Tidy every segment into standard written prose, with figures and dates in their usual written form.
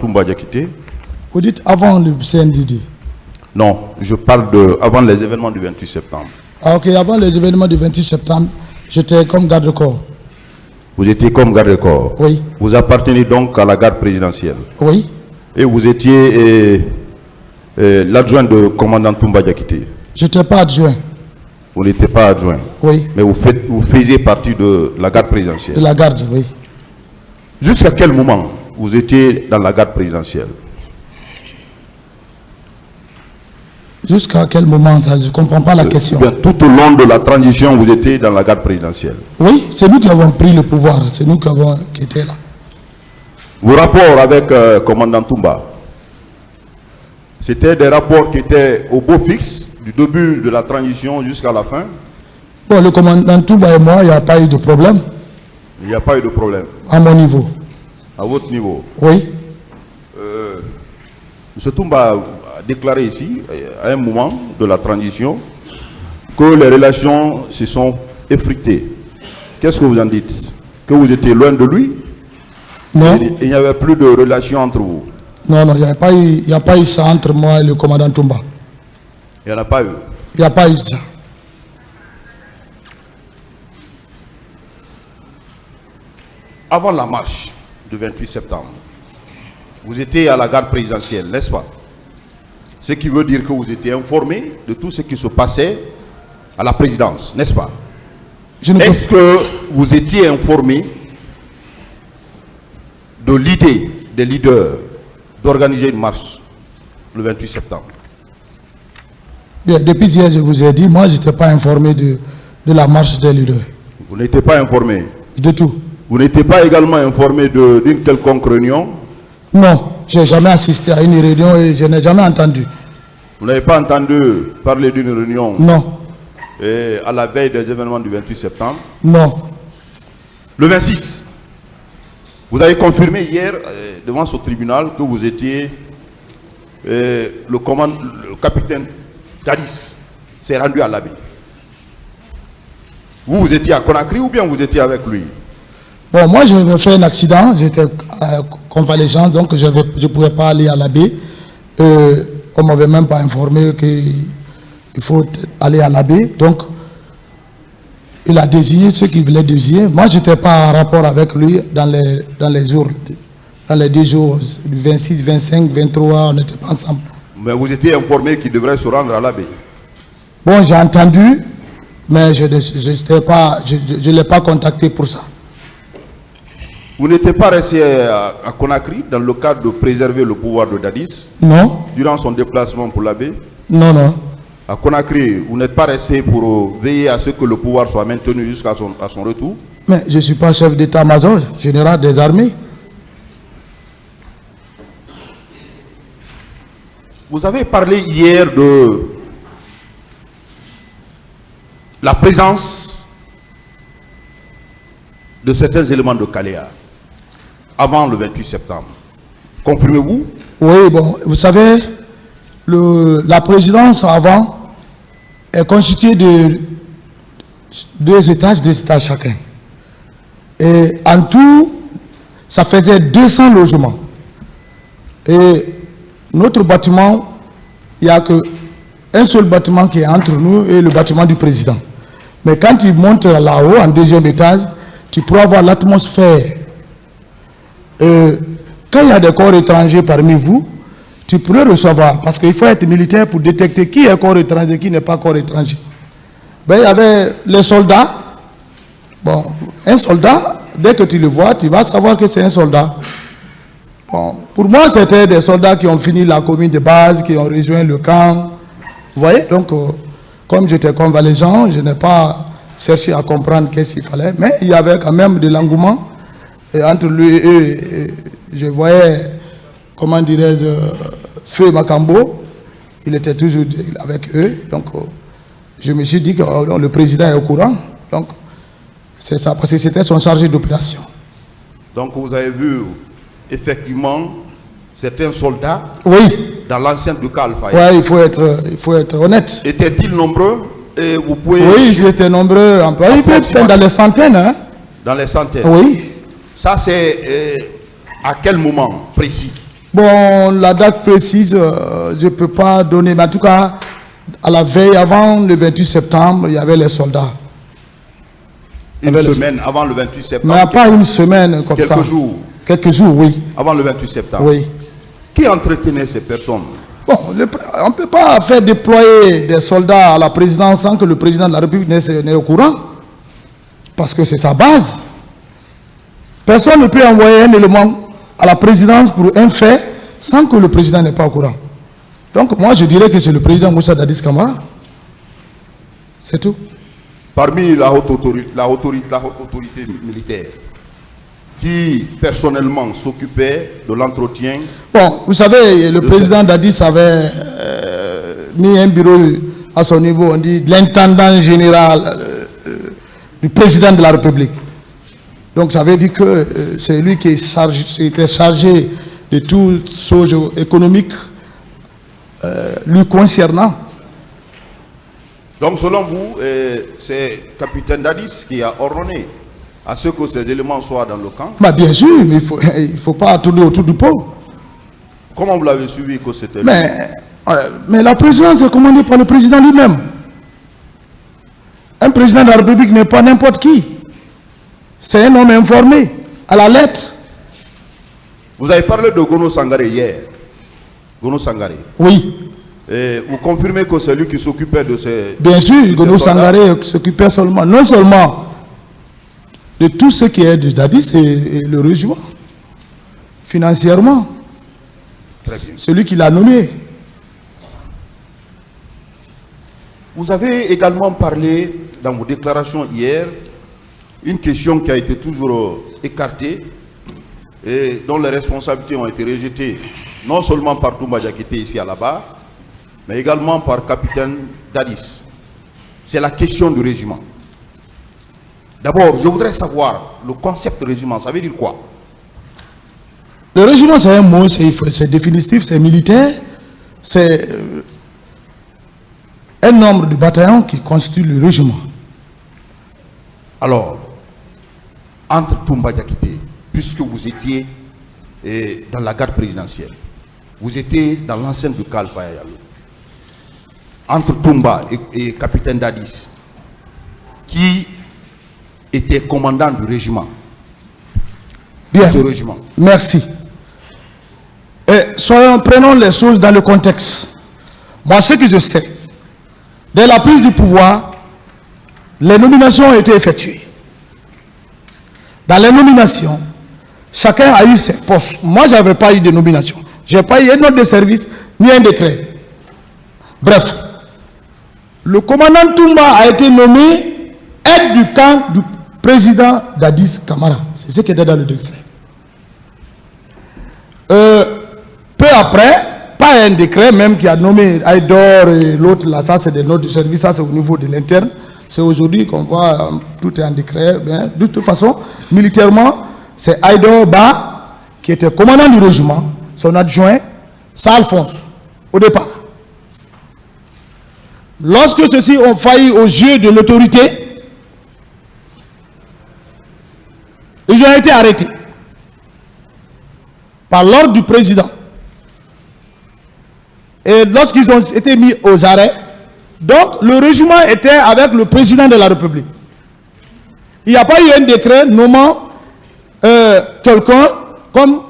Toumba Diakité. Vous dites avant le CNDD? Non, je parle de avant les événements du 28 septembre. Ah, ok, avant les événements du 28 septembre, j'étais comme garde-corps. Vous étiez comme garde-corps? Oui. Vous appartenez donc à la garde présidentielle? Oui. Et vous étiez l'adjoint de commandant Toumba Diakité? Je n'étais pas adjoint. Vous n'étiez pas adjoint? Oui. Mais vous faisiez partie de la garde présidentielle? De la garde, oui. Jusqu'à quel moment vous étiez dans la garde présidentielle? Jusqu'à quel moment ça? Je ne comprends pas la question. Bien, tout au long de la transition, vous étiez dans la garde présidentielle? Oui, c'est nous qui avons pris le pouvoir. C'est nous qui étions là. Vos rapports avec commandant Toumba, c'était des rapports qui étaient au beau fixe, du début de la transition jusqu'à la fin? Bon, le commandant Toumba et moi, il n'y a pas eu de problème. Il n'y a pas eu de problème? À mon niveau. À votre niveau? Oui. M. Toumba a déclaré ici, à un moment de la transition, que les relations se sont effritées. Qu'est-ce que vous en dites? Que vous étiez loin de lui? Non. Il n'y avait plus de relation entre vous? Non, non, il n'y a pas eu ça entre moi et le commandant Toumba. Il n'y en a pas eu? Il n'y a pas eu ça. Avant la marche du 28 septembre, vous étiez à la garde présidentielle, n'est-ce pas? Ce qui veut dire que vous étiez informé de tout ce qui se passait à la présidence, n'est-ce pas? Est-ce que vous étiez informé de l'idée des leaders d'organiser une marche le 28 septembre? Bien, depuis hier, je vous ai dit, moi, je n'étais pas informé de la marche des leaders. Vous n'étiez pas informé? De tout. Vous n'étiez pas également informé d'une quelconque réunion? Non, je n'ai jamais assisté à une réunion et je n'ai jamais entendu. Vous n'avez pas entendu parler d'une réunion? Non. Et à la veille des événements du 28 septembre? Non. Le 26, vous avez confirmé hier devant ce tribunal que vous étiez le capitaine Dadis s'est rendu à l'Abbé. Vous étiez à Conakry ou bien vous étiez avec lui? Bon, moi, j'ai fait un accident, j'étais convalescent, donc je ne pouvais pas aller à l'Abbé. On ne m'avait même pas informé qu'il faut aller à l'Abbé. Donc, il a désigné ceux qui voulaient désigner. Moi, je n'étais pas en rapport avec lui dans les jours, dans les 10 jours, du 26, 25, 23, on n'était pas ensemble. Mais vous étiez informé qu'il devrait se rendre à l'Abbé? Bon, j'ai entendu, mais je ne l'ai pas contacté pour ça. Vous n'étiez pas resté à Conakry dans le cadre de préserver le pouvoir de Dadis? Non. Durant son déplacement pour l'Abbé? Non, non. À Conakry, vous n'êtes pas resté pour veiller à ce que le pouvoir soit maintenu jusqu'à son retour? Mais je ne suis pas chef d'état-major, général des armées. Vous avez parlé hier de la présence de certains éléments de Kaléa avant le 28 septembre. Confirmez-vous? Oui, bon, vous savez, la présidence avant est constituée de 2 étages, 2 étages chacun. Et en tout, ça faisait 200 logements. Et notre bâtiment, il n'y a qu'un seul bâtiment qui est entre nous et le bâtiment du président. Mais quand tu montes là-haut, en 2e étage, tu pourras voir l'atmosphère. Quand il y a des corps étrangers parmi vous, tu pourrais recevoir, parce qu'il faut être militaire pour détecter qui est corps étranger, qui n'est pas corps étranger. Ben, il y avait les soldats. Bon, un soldat, dès que tu le vois, tu vas savoir que c'est un soldat. Bon, pour moi, c'était des soldats qui ont fini la commune de base, qui ont rejoint le camp. Vous voyez, donc, comme j'étais convalescent, je n'ai pas cherché à comprendre qu'est-ce qu'il fallait, mais il y avait quand même de l'engouement. Et entre lui et eux, je voyais, comment dirais-je, Feu Makambo, il était toujours avec eux. Donc, je me suis dit que le président est au courant. Donc, c'est ça, parce que c'était son chargé d'opération. Donc, vous avez vu, effectivement, certains soldats dans l'enceinte du Alpha. Oui, il faut être honnête. Étaient-ils nombreux? Et vous pouvez... Oui, ils étaient nombreux. Ils étaient dans les centaines. Hein? Dans les centaines? Oui. Ça, c'est à quel moment précis? Bon, la date précise, je ne peux pas donner, mais en tout cas, à la veille, avant le 28 septembre, il y avait les soldats. Une semaine avant le 28 septembre. Mais pas une semaine comme ça. Quelques jours. Quelques jours, oui. Avant le 28 septembre. Oui. Qui entretenait ces personnes? Bon, on ne peut pas faire déployer des soldats à la présidence sans que le président de la République n'est au courant. Parce que c'est sa base. Personne ne peut envoyer un élément à la présidence pour un fait sans que le président n'est pas au courant. Donc moi je dirais que c'est le président Moussa Dadis Camara. C'est tout. Parmi la haute autorité militaire, qui personnellement s'occupait de l'entretien. Bon, vous savez, le président Dadis avait mis un bureau à son niveau, on dit l'intendant général du président de la République. Donc ça veut dire que c'est lui qui était chargé de toutes choses économiques lui concernant. Donc selon vous, c'est capitaine Dadis qui a ordonné à ce que ces éléments soient dans le camp? Bah bien sûr, mais il ne faut pas tourner autour du pot. Comment vous l'avez suivi que c'était? Mais la présidence est commandée par le président lui-même. Un président de la République n'est pas n'importe qui. C'est un homme informé, à la lettre. Vous avez parlé de Gono Sangaré hier. Gono Sangaré. Oui. Et vous confirmez que c'est lui qui s'occupait de ces... Bien sûr, Gono Sangaré s'occupait seulement, non seulement de tout ce qui est de Dadis et le régiment, financièrement. Celui qui l'a nommé. Vous avez également parlé dans vos déclarations hier, une question qui a été toujours écartée et dont les responsabilités ont été rejetées, non seulement par Toumba Diakité ici à la barre, mais également par capitaine Dadis. C'est la question du régiment. D'abord, je voudrais savoir le concept de régiment, ça veut dire quoi? Le régiment, c'est un mot, c'est définitif, c'est militaire, c'est un nombre de bataillons qui constitue le régiment. Alors, entre Toumba Diakité, puisque vous étiez dans la garde présidentielle, vous étiez dans l'enceinte du Khalifa Yalo, entre Toumba et capitaine Dadis, qui était commandant du régiment? Bien, ce régiment. Merci. Et prenons les choses dans le contexte. Moi, ce que je sais, dès la prise du pouvoir, les nominations ont été effectuées. Dans les nominations, chacun a eu ses postes. Moi, je n'avais pas eu de nomination. Je n'ai pas eu un ordre de service, ni un décret. Bref, le commandant Toumba a été nommé aide du camp du président Dadis Camara. C'est ce qui était dans le décret. Peu après, pas un décret même qui a nommé Aïdor et l'autre, là, ça c'est des notes de service, ça c'est au niveau de l'interne. C'est aujourd'hui qu'on voit, tout est en décret. Bien, de toute façon, militairement, c'est Aïdor Ba qui était commandant du régiment, son adjoint, c'est Alphonse, au départ. Lorsque ceux-ci ont failli aux yeux de l'autorité, ils ont été arrêtés par l'ordre du président. Et lorsqu'ils ont été mis aux arrêts, donc le régiment était avec le président de la République. Il n'y a pas eu un décret nommant quelqu'un comme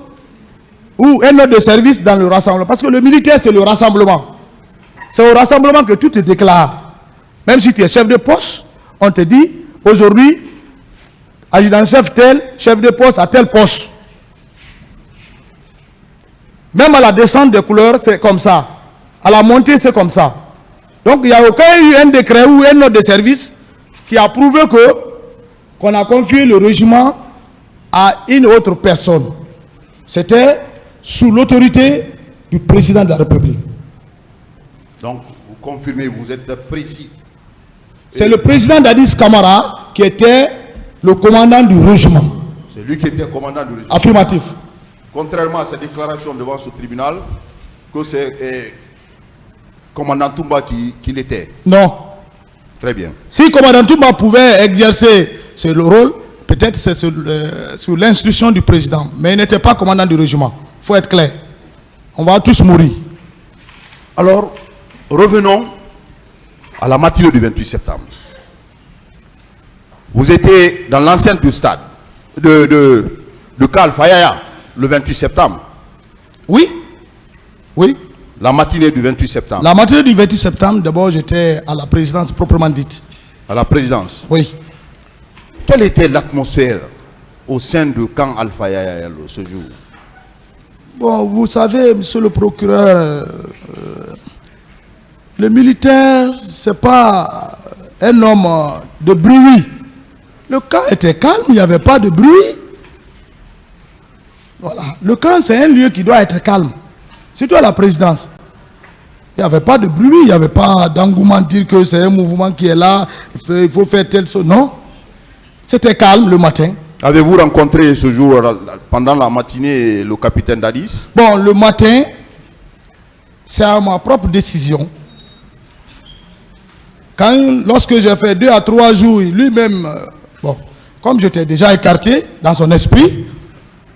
ou un ordre de service dans le rassemblement. Parce que le militaire, c'est le rassemblement. C'est au rassemblement que tout te déclare. Même si tu es chef de poste, on te dit aujourd'hui, adjudant-chef tel, chef de poste à tel poste. Même à la descente des couleurs, c'est comme ça. À la montée, c'est comme ça. Donc, il n'y a aucun eu un décret ou un ordre de service qui a prouvé qu'on a confié le régiment à une autre personne. C'était sous l'autorité du président de la République. Donc, vous confirmez, vous êtes précis. C'est le président Dadis Camara qui était le commandant du régiment. C'est lui qui était commandant du régiment. Affirmatif. Contrairement à sa déclaration devant ce tribunal, que c'est commandant Toumba qui l'était. Non. Très bien. Si commandant Toumba pouvait exercer le rôle, peut-être c'est sous l'instruction du président. Mais il n'était pas commandant du régiment. Il faut être clair. On va tous mourir. Alors, revenons à la matinée du 28 septembre. Vous étiez dans l'enceinte du stade de Kalfayaya le 28 septembre. Oui. Oui. La matinée du 28 septembre. La matinée du 28 septembre, d'abord, j'étais à la présidence proprement dite. À la présidence. Oui. Quelle était l'atmosphère au sein du camp Alfayaya ce jour? Bon, vous savez, monsieur le procureur, le militaire, c'est pas un homme de bruit. Le camp était calme, il n'y avait pas de bruit. Voilà. Le camp, c'est un lieu qui doit être calme. Surtout à la présidence. Il n'y avait pas de bruit, il n'y avait pas d'engouement de dire que c'est un mouvement qui est là, il faut faire telle chose. Non. C'était calme le matin. Avez-vous rencontré ce jour, pendant la matinée, le capitaine Dadis? Bon, le matin, c'est à ma propre décision. Lorsque j'ai fait 2 à 3 jours, lui-même, bon, comme j'étais déjà écarté dans son esprit,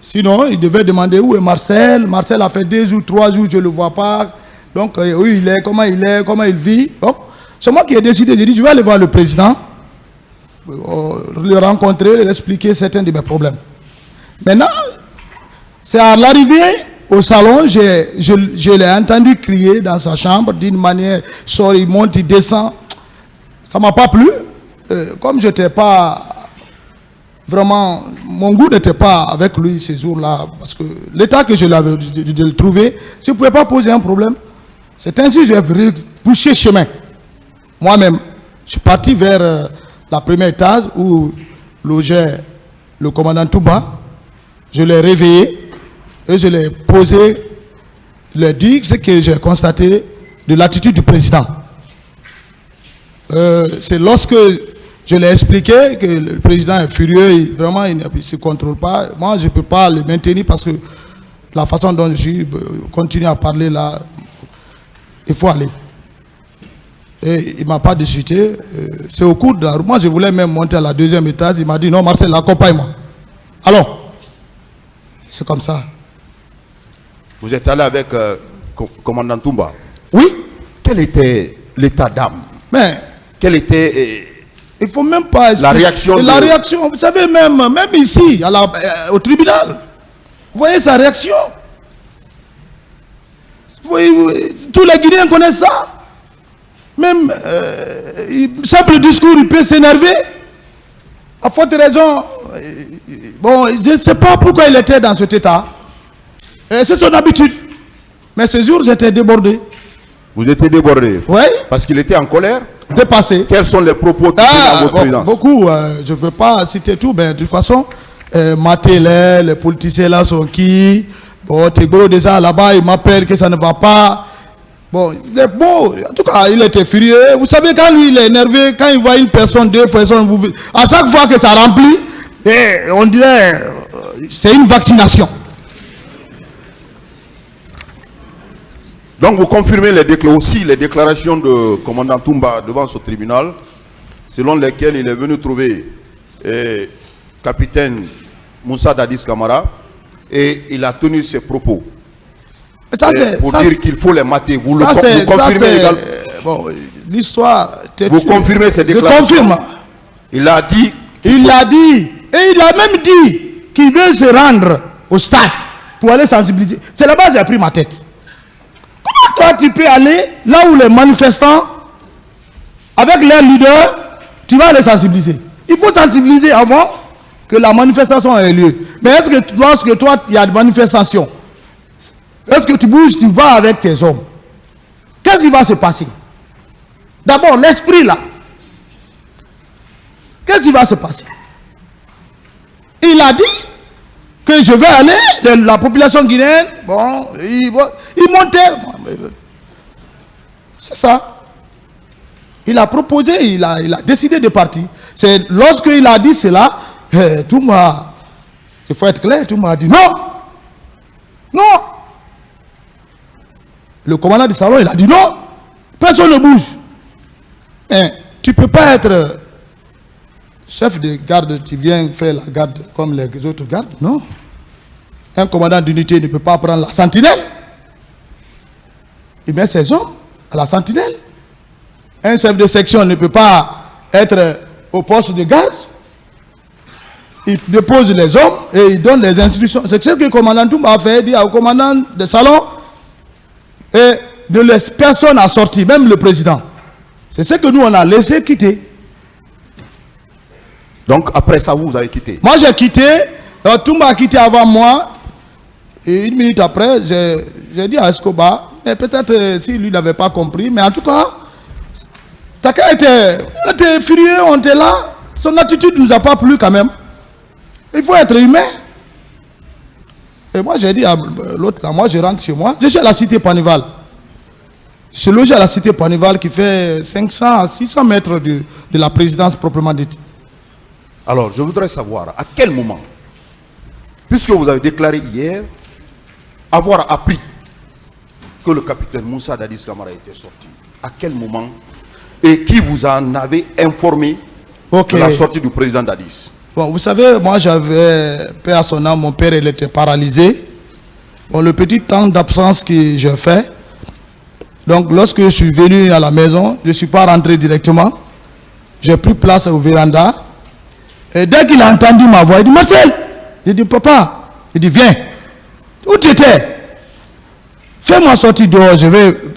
sinon il devait demander où est Marcel. Marcel a fait 2 jours, 3 jours, je ne le vois pas. Donc, où il est, comment il vit. Donc, c'est moi qui ai décidé, j'ai dit, je vais aller voir le président, le rencontrer, lui expliquer certains de mes problèmes. Maintenant, c'est à l'arrivée au salon, je l'ai entendu crier dans sa chambre d'une manière, sort, il monte, il descend. Ça ne m'a pas plu. Comme je n'étais pas vraiment, mon goût n'était pas avec lui ces jours-là, parce que l'état que je l'avais de le trouver, je ne pouvais pas poser un problème. C'est ainsi que j'ai bouché chemin. Moi-même, je suis parti vers la première étage où logeait le commandant Toumba. Je l'ai réveillé et je l'ai posé, le dit ce que j'ai constaté de l'attitude du président. C'est lorsque je l'ai expliqué que le président est furieux, vraiment il ne se contrôle pas. Moi, je ne peux pas le maintenir parce que la façon dont je continue à parler là, il faut aller. Et il ne m'a pas discuté. C'est au cours de la route. Moi, je voulais même monter à la 2e étage. Il m'a dit non, Marcel, accompagne-moi. Alors, c'est comme ça. Vous êtes allé avec commandant Toumba? Oui. Quel était l'état d'âme? Mais quelle était il ne faut même pas expliquer. La réaction la réaction, vous savez, même ici, au tribunal, vous voyez sa réaction. Vous voyez, tous les Guinéens connaissent ça. Même simple discours, il peut s'énerver. À forte raison, bon, je ne sais pas pourquoi il était dans cet état. C'est son habitude. Mais ce jour, j'étais débordé. Vous étiez débordé? Oui. Parce qu'il était en colère? Dépassé. Quels sont les propos dans votre présidence? Beaucoup, je ne veux pas citer tout, mais de toute façon, Matélet, les politiciens là sont qui? Bon, Tegoro déjà là-bas, il m'appelle que ça ne va pas. Bon, il est beau. En tout cas, il était furieux. Vous savez, quand lui, il est énervé, quand il voit une personne, 2 personnes, à chaque fois que ça remplit, on dirait c'est une vaccination. Donc vous confirmez aussi les déclarations de commandant Toumba devant ce tribunal, selon lesquelles il est venu trouver capitaine Moussa Dadis Camara et il a tenu ses propos. Ça, pour dire qu'il faut les mater. Vous confirmez également. Bon, l'histoire. Vous confirmez ces déclarations? Je confirme. Il a dit. Il a dit. Et il a même dit qu'il veut se rendre au stade pour aller sensibiliser. C'est là-bas que j'ai pris ma tête. Comment toi tu peux aller là où les manifestants, avec leurs leaders, tu vas les sensibiliser? Il faut sensibiliser avant que la manifestation ait lieu. Mais est-ce que lorsque toi, il y a des manifestations, est-ce que tu bouges, tu vas avec tes hommes? Qu'est-ce qui va se passer? D'abord, l'esprit là. Qu'est-ce qui va se passer? Il a dit que je vais aller, la population guinéenne, bon, il montait. C'est ça. Il a proposé, il a décidé de partir. C'est lorsqu'il a dit cela, tout m'a... Il faut être clair, tout m'a dit non. Non. Le commandant du salon, il a dit non. Personne ne bouge. Mais tu ne peux pas être chef de garde, tu viens faire la garde comme les autres gardes. Non. Un commandant d'unité ne peut pas prendre la sentinelle. il met ses hommes à la sentinelle. Un chef de section ne peut pas être au poste de garde. Il dépose les hommes et il donne les instructions. C'est ce que le commandant Toumba a fait, il dit au commandant de salon, et ne laisse personne à sortir, même le président. C'est ce que nous, on a laissé quitter. Donc, après ça, vous avez quitté? Moi, j'ai quitté. Toumba a quitté avant moi. Et 1 minute après, j'ai dit à Escobar, mais peut-être si lui n'avait pas compris, mais en tout cas, Taka était furieux, on était là. Son attitude ne nous a pas plu quand même. Il faut être humain. Et moi, j'ai dit à l'autre, quand moi je rentre chez moi, je suis à la cité Panival. Je suis logé à la cité Panival qui fait 500 à 600 mètres de la présidence proprement dite. Alors, je voudrais savoir à quel moment, puisque vous avez déclaré hier avoir appris que le capitaine Moussa Dadis Camara était sorti, à quel moment et qui vous en avait informé de la sortie du président Dadis? Bon, vous savez, moi j'avais, paix à son âme, mon père il était paralysé. Bon, le petit temps d'absence que j'ai fait, donc lorsque je suis venu à la maison, je ne suis pas rentré directement. J'ai pris place au véranda. Et dès qu'il a entendu ma voix, il dit Marcel, j'ai dit papa, il dit viens. Où tu étais? Fais-moi sortir dehors,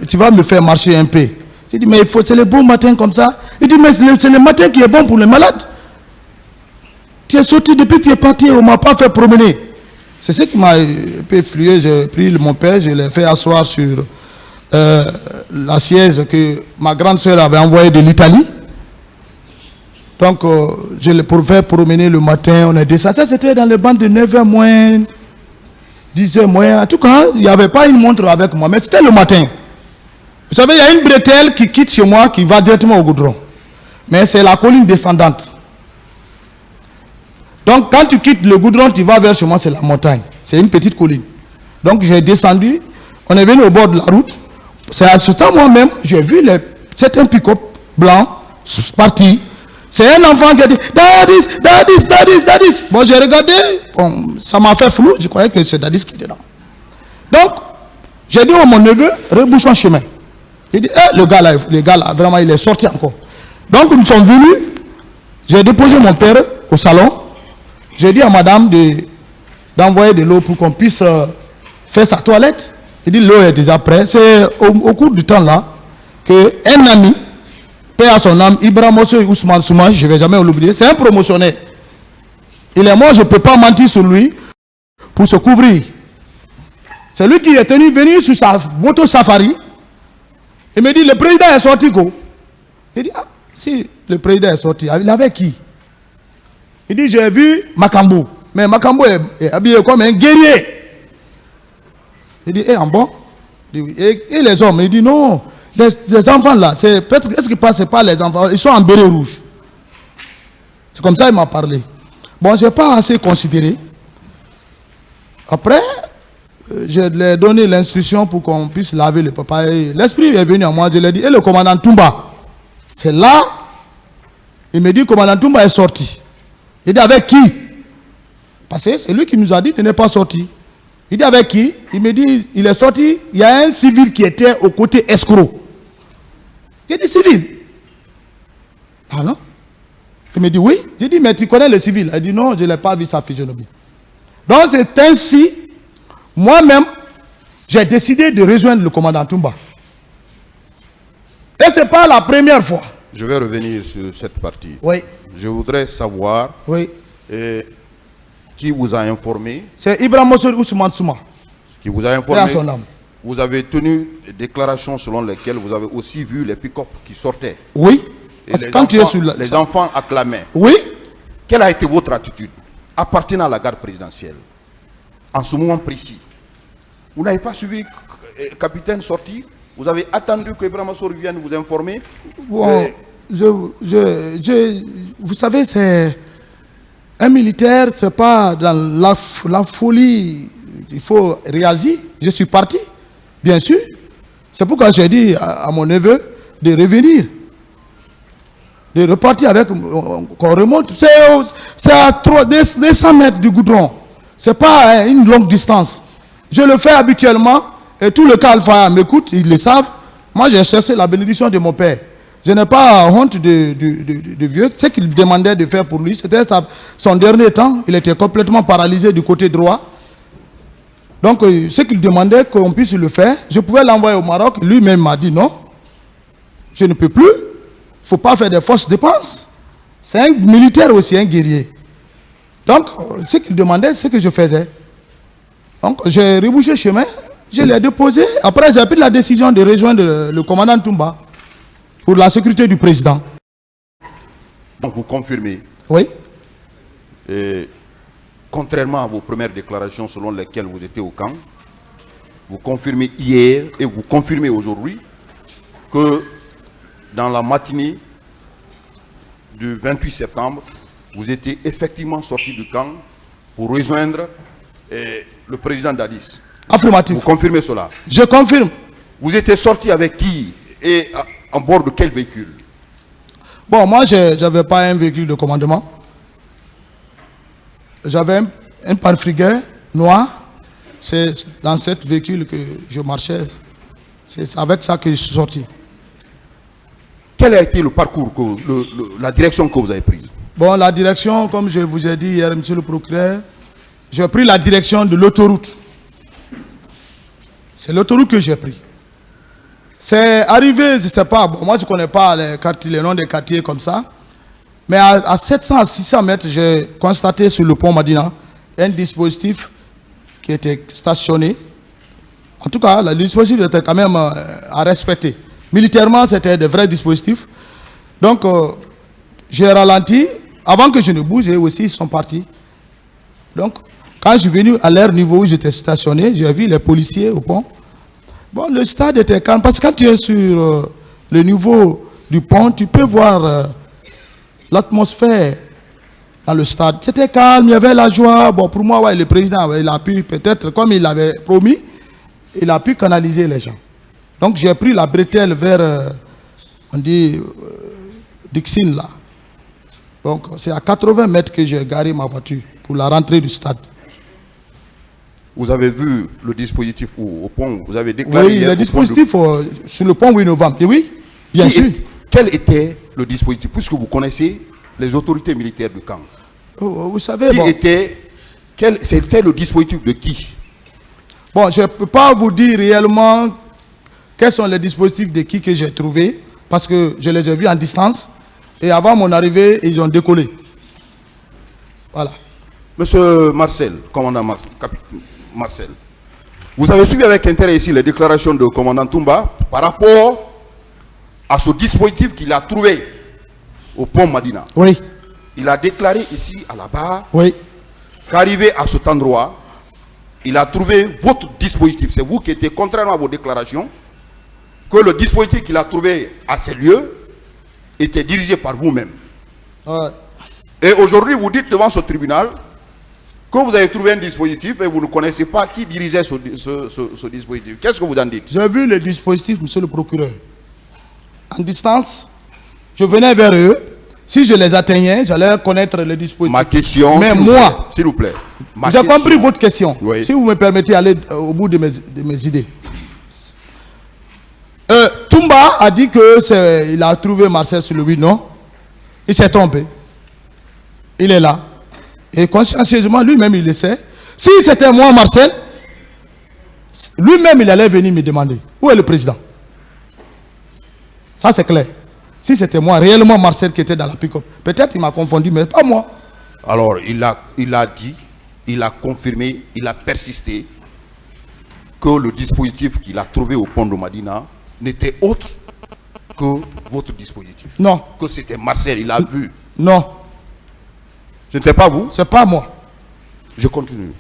tu vas me faire marcher un peu. J'ai dit mais il faut, c'est le bon matin comme ça. Il dit mais c'est le matin qui est bon pour les malades. Tu es sorti depuis que tu es parti, on ne m'a pas fait promener. C'est ce qui m'a un peu effrayé. J'ai pris mon père, je l'ai fait asseoir sur la siège que ma grande soeur avait envoyée de l'Italie. Donc, je l'ai fait promener le matin, on est descendu. Ça, c'était dans les bandes de 9h moins, 10h moins. En tout cas, il n'y avait pas une montre avec moi, mais c'était le matin. Vous savez, il y a une bretelle qui quitte chez moi, qui va directement au goudron. Mais c'est la colline descendante. Donc, quand tu quittes le goudron, tu vas vers chez moi, c'est la montagne. C'est une petite colline. Donc, j'ai descendu. On est venu au bord de la route. C'est à ce temps, moi-même, j'ai vu certains pick-up blancs partis. C'est un enfant qui a dit Dadis, Dadis, Dadis, Dadis. Bon, j'ai regardé. Bon, ça m'a fait flou. Je croyais que c'est Dadis qui était là. Donc, j'ai dit à mon neveu, rebouche un chemin. Il dit, le gars là, vraiment, il est sorti encore. Donc, nous sommes venus. J'ai déposé mon père au salon. J'ai dit à madame d'envoyer de l'eau pour qu'on puisse faire sa toilette. Il dit, l'eau est déjà prête. C'est au cours du temps là qu'un ami, paix à son âme, Ibrahim Ousmane Souma, je ne vais jamais l'oublier, c'est un promotionnaire. Il est mort, je ne peux pas mentir sur lui pour se couvrir. C'est lui qui est venu sur sa moto safari. Il me dit, le président est sorti quoi? Il dit, ah, si le président est sorti, il avait qui? Il dit, j'ai vu Makambo. Mais Makambo est habillé comme un guerrier. Il dit, en bon? Il dit, oui. Et les hommes? Il dit, non, les enfants là, est-ce qu'ils passent pas les enfants? Ils sont en béret rouge. C'est comme ça qu'il m'a parlé. Bon, je n'ai pas assez considéré. Après, je lui ai donné l'instruction pour qu'on puisse laver le papa. L'esprit est venu à moi, je lui ai dit, et le commandant Toumba? C'est là, il me dit, le commandant Toumba est sorti. Il dit, avec qui? Parce que c'est lui qui nous a dit qu'il n'est pas sorti. Il dit, avec qui? Il me dit, il est sorti, il y a un civil qui était au côté escroc. Il dit, civil? Ah non? Il me dit, oui. J'ai dit, mais tu connais le civil? Il dit, non, je ne l'ai pas vu sa physionomie. Donc c'est ainsi, moi-même, j'ai décidé de rejoindre le commandant Toumba. Et ce n'est pas la première fois. Je vais revenir sur cette partie. Oui. Je voudrais savoir qui vous a informé. C'est Ibrahim Ousmane Souma. Qui vous a informé. À son âme. Vous avez tenu des déclarations selon lesquelles vous avez aussi vu les pick-up qui sortaient. Oui. Et Parce que quand tu es sur les enfants acclamaient. Oui. Quelle a été votre attitude appartenant à la garde présidentielle en ce moment précis? Vous n'avez pas suivi le capitaine sorti? Vous avez attendu que Ibrahim Massour vienne vous informer? Bon, vous savez, c'est un militaire, c'est pas dans la folie. Il faut réagir. Je suis parti, bien sûr. C'est pourquoi j'ai dit à mon neveu de revenir, de repartir avec, qu'on remonte. C'est à 200 mètres du goudron. C'est pas une longue distance. Je le fais habituellement Et tout le cas Alpha m'écoute, ils le savent. Moi, j'ai cherché la bénédiction de mon père. Je n'ai pas honte de vieux. Ce qu'il demandait de faire pour lui, c'était son dernier temps. Il était complètement paralysé du côté droit. Donc, ce qu'il demandait qu'on puisse le faire, je pouvais l'envoyer au Maroc. Lui-même m'a dit non, je ne peux plus. Il ne faut pas faire des fausses dépenses. C'est un militaire aussi, un guerrier. Donc, ce qu'il demandait, c'est ce que je faisais. Donc, j'ai rebouché chemin, je l'ai déposé. Après, j'ai pris la décision de rejoindre le commandant Toumba pour la sécurité du président. Donc, vous confirmez. Oui. Et, contrairement à vos premières déclarations selon lesquelles vous étiez au camp, vous confirmez hier et vous confirmez aujourd'hui que dans la matinée du 28 septembre, vous étiez effectivement sorti du camp pour rejoindre le président Dadis. Affirmatif. Vous confirmez cela? Je confirme. Vous étiez sorti avec qui et en bord de quel véhicule? Bon, moi, je n'avais pas un véhicule de commandement. J'avais un panfrigueur noir. C'est dans ce véhicule que je marchais. C'est avec ça que je suis sorti. Quel a été le parcours, la direction que vous avez prise? Bon, la direction, comme je vous ai dit hier, monsieur le procureur, j'ai pris la direction de l'autoroute. C'est l'autoroute que j'ai pris. C'est arrivé, je ne sais pas, bon, moi je ne connais pas les noms des quartiers comme ça, mais à 700 à 600 mètres, j'ai constaté sur le pont Madina un dispositif qui était stationné. En tout cas, le dispositif était quand même à respecter. Militairement, c'était de vrais dispositifs. Donc, j'ai ralenti. Avant que je ne bouge, eux aussi, ils sont partis. Donc, quand je suis venu à leur niveau où j'étais stationné, j'ai vu les policiers au pont. Bon, le stade était calme. Parce que quand tu es sur le niveau du pont, tu peux voir l'atmosphère dans le stade. C'était calme, il y avait la joie. Bon, pour moi, ouais, le président, ouais, il a pu, peut-être, comme il l'avait promis, il a pu canaliser les gens. Donc, j'ai pris la bretelle vers, on dit, Dixine, là. Donc, c'est à 80 mètres que j'ai garé ma voiture pour la rentrée du stade. Vous avez vu le dispositif au pont? Vous avez déclaré... Oui, le dispositif sur le pont 8 novembre. Et oui, bien sûr. Quel était le dispositif? Puisque vous connaissez les autorités militaires du camp. Vous savez, c'était le dispositif de qui? Bon, je ne peux pas vous dire réellement quels sont les dispositifs de qui que j'ai trouvé, parce que je les ai vus en distance. Et avant mon arrivée, ils ont décollé. Voilà. Monsieur Marcel, commandant Marcel, vous avez suivi avec intérêt ici les déclarations de commandant Toumba par rapport à ce dispositif qu'il a trouvé au pont Madina. Oui. Il a déclaré ici à la barre, oui, qu'arrivé à cet endroit, il a trouvé votre dispositif. C'est vous qui étiez, contrairement à vos déclarations, que le dispositif qu'il a trouvé à ces lieux était dirigé par vous-même. Ouais. Et aujourd'hui, vous dites devant ce tribunal que vous avez trouvé un dispositif et vous ne connaissez pas qui dirigeait ce dispositif. Qu'est-ce que vous en dites? J'ai vu le dispositif, monsieur le procureur. En distance, je venais vers eux. Si je les atteignais, j'allais connaître le dispositif. Ma question, mais moi, s'il vous plaît. J'ai compris votre question. Oui. Si vous me permettez d'aller au bout de mes idées. Toumba a dit qu'il a trouvé Marcel sur le 8, non? Il s'est trompé. Il est là. Et consciencieusement, lui-même, il le sait. Si c'était moi, Marcel, lui-même, il allait venir me demander où est le président. Ça, c'est clair. Si c'était moi, réellement Marcel qui était dans la pick-up, peut-être il m'a confondu, mais pas moi. Alors, il a dit, il a confirmé, il a persisté que le dispositif qu'il a trouvé au pont de Madina n'était autre que votre dispositif. Non. Que c'était Marcel, il a vu. Non. Ce n'était pas vous? C'est pas moi. Je continue.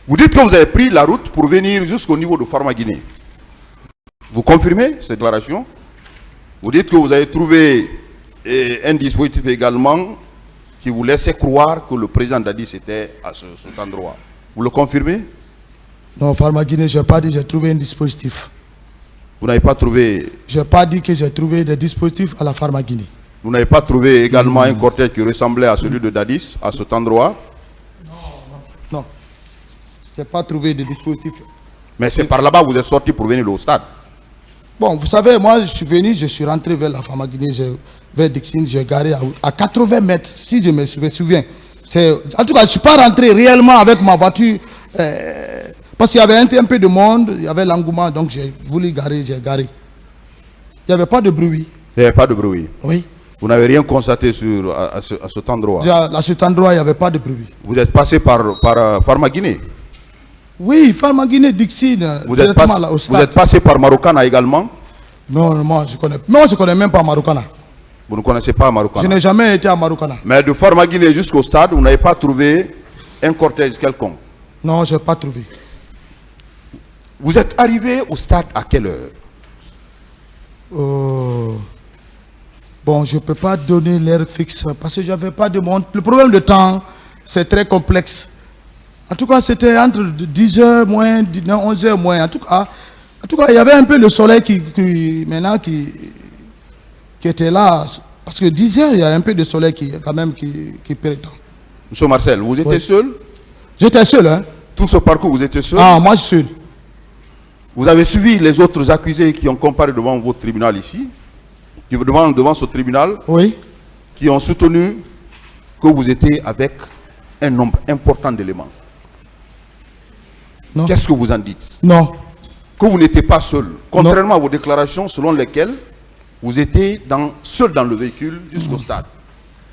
Vous dites que vous avez pris la route pour venir jusqu'au niveau de Pharma-Guinée. Vous confirmez cette déclaration? Vous dites que vous avez trouvé un dispositif également qui vous laissait croire que le président Dadis était à cet endroit. Vous le confirmez? Non, Pharma-Guinée, je n'ai pas dit que j'ai trouvé un dispositif. Vous n'avez pas trouvé... Je n'ai pas dit que j'ai trouvé des dispositifs à la Pharma-Guinée. Vous n'avez pas trouvé également un cortège qui ressemblait à celui de Dadis, à cet endroit? Non. Je n'ai pas trouvé de dispositif Mais c'est par là-bas que vous êtes sorti pour venir au stade. Bon, vous savez, moi, je suis venu, je suis rentré vers la Famaguinée, vers Dixine, j'ai garé à 80 mètres, si je me souviens. En tout cas, je ne suis pas rentré réellement avec ma voiture, parce qu'il y avait un peu de monde, il y avait l'engouement, donc j'ai voulu garer, j'ai garé. Il n'y avait pas de bruit. Il n'y avait pas de bruit. Oui. Vous n'avez rien constaté à cet endroit. À cet endroit, il n'y avait pas de bruit. Vous êtes passé par Famaguinée. Oui, Famaguinée, Dixine, Vous êtes passé par Marokana également. Non, moi je ne connais même pas Marokana. Vous ne connaissez pas Marokana. Je n'ai jamais été à Marokana. Mais de Famaguinée jusqu'au stade, vous n'avez pas trouvé un cortège quelconque. Non, je n'ai pas trouvé. Vous êtes arrivé au stade à quelle heure? Bon, je ne peux pas donner l'heure fixe parce que je n'avais pas de monde. Le problème de temps, c'est très complexe. En tout cas, c'était entre 10h moins, 11h moins. En tout cas, il y avait un peu le soleil qui était là. Parce que 10h, il y a un peu de soleil qui prétend. Monsieur Marcel, vous étiez seul? J'étais seul, hein. Tout ce parcours, vous étiez seul? Ah, moi, je suis seul. Vous avez suivi les autres accusés qui ont comparé devant votre tribunal ici, devant ce tribunal, oui, qui ont soutenu que vous étiez avec un nombre important d'éléments. Non. Qu'est-ce que vous en dites? Non. Que vous n'étiez pas seul, contrairement à vos déclarations selon lesquelles vous étiez seul dans le véhicule jusqu'au stade.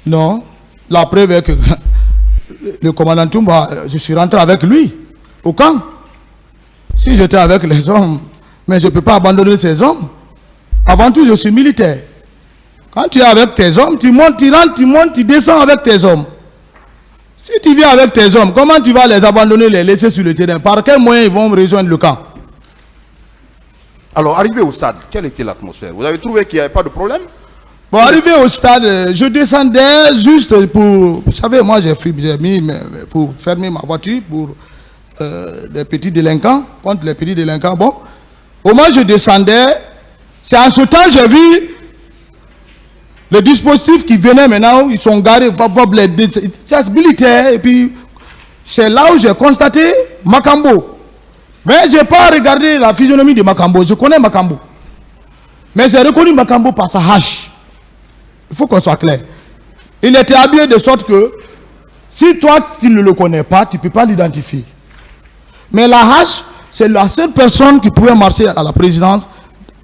Non. La preuve est que le commandant Toumba, je suis rentré avec lui au camp. Si j'étais avec les hommes, mais je ne peux pas abandonner ces hommes. Avant tout, je suis militaire. Quand tu es avec tes hommes, tu montes, tu rentres, tu montes, tu descends avec tes hommes. Si tu viens avec tes hommes, comment tu vas les abandonner, les laisser sur le terrain? Par quel moyen ils vont rejoindre le camp? Alors, arrivé au stade, quelle était l'atmosphère? Vous avez trouvé qu'il n'y avait pas de problème? Bon, arrivé au stade, je descendais juste pour... Vous savez, moi j'ai mis pour fermer ma voiture pour les petits délinquants, contre les petits délinquants. Bon, au moins je descendais. C'est en ce temps que j'ai vu les dispositifs qui venaient maintenant, ils sont garés, c'est militaire. Et puis, c'est là où j'ai constaté Makambo. Mais je n'ai pas regardé la physionomie de Makambo. Je connais Makambo. Mais j'ai reconnu Makambo par sa hache. Il faut qu'on soit clair. Il était habillé de sorte que, si toi, tu ne le connais pas, tu ne peux pas l'identifier. Mais la hache, c'est la seule personne qui pouvait marcher à la présidence.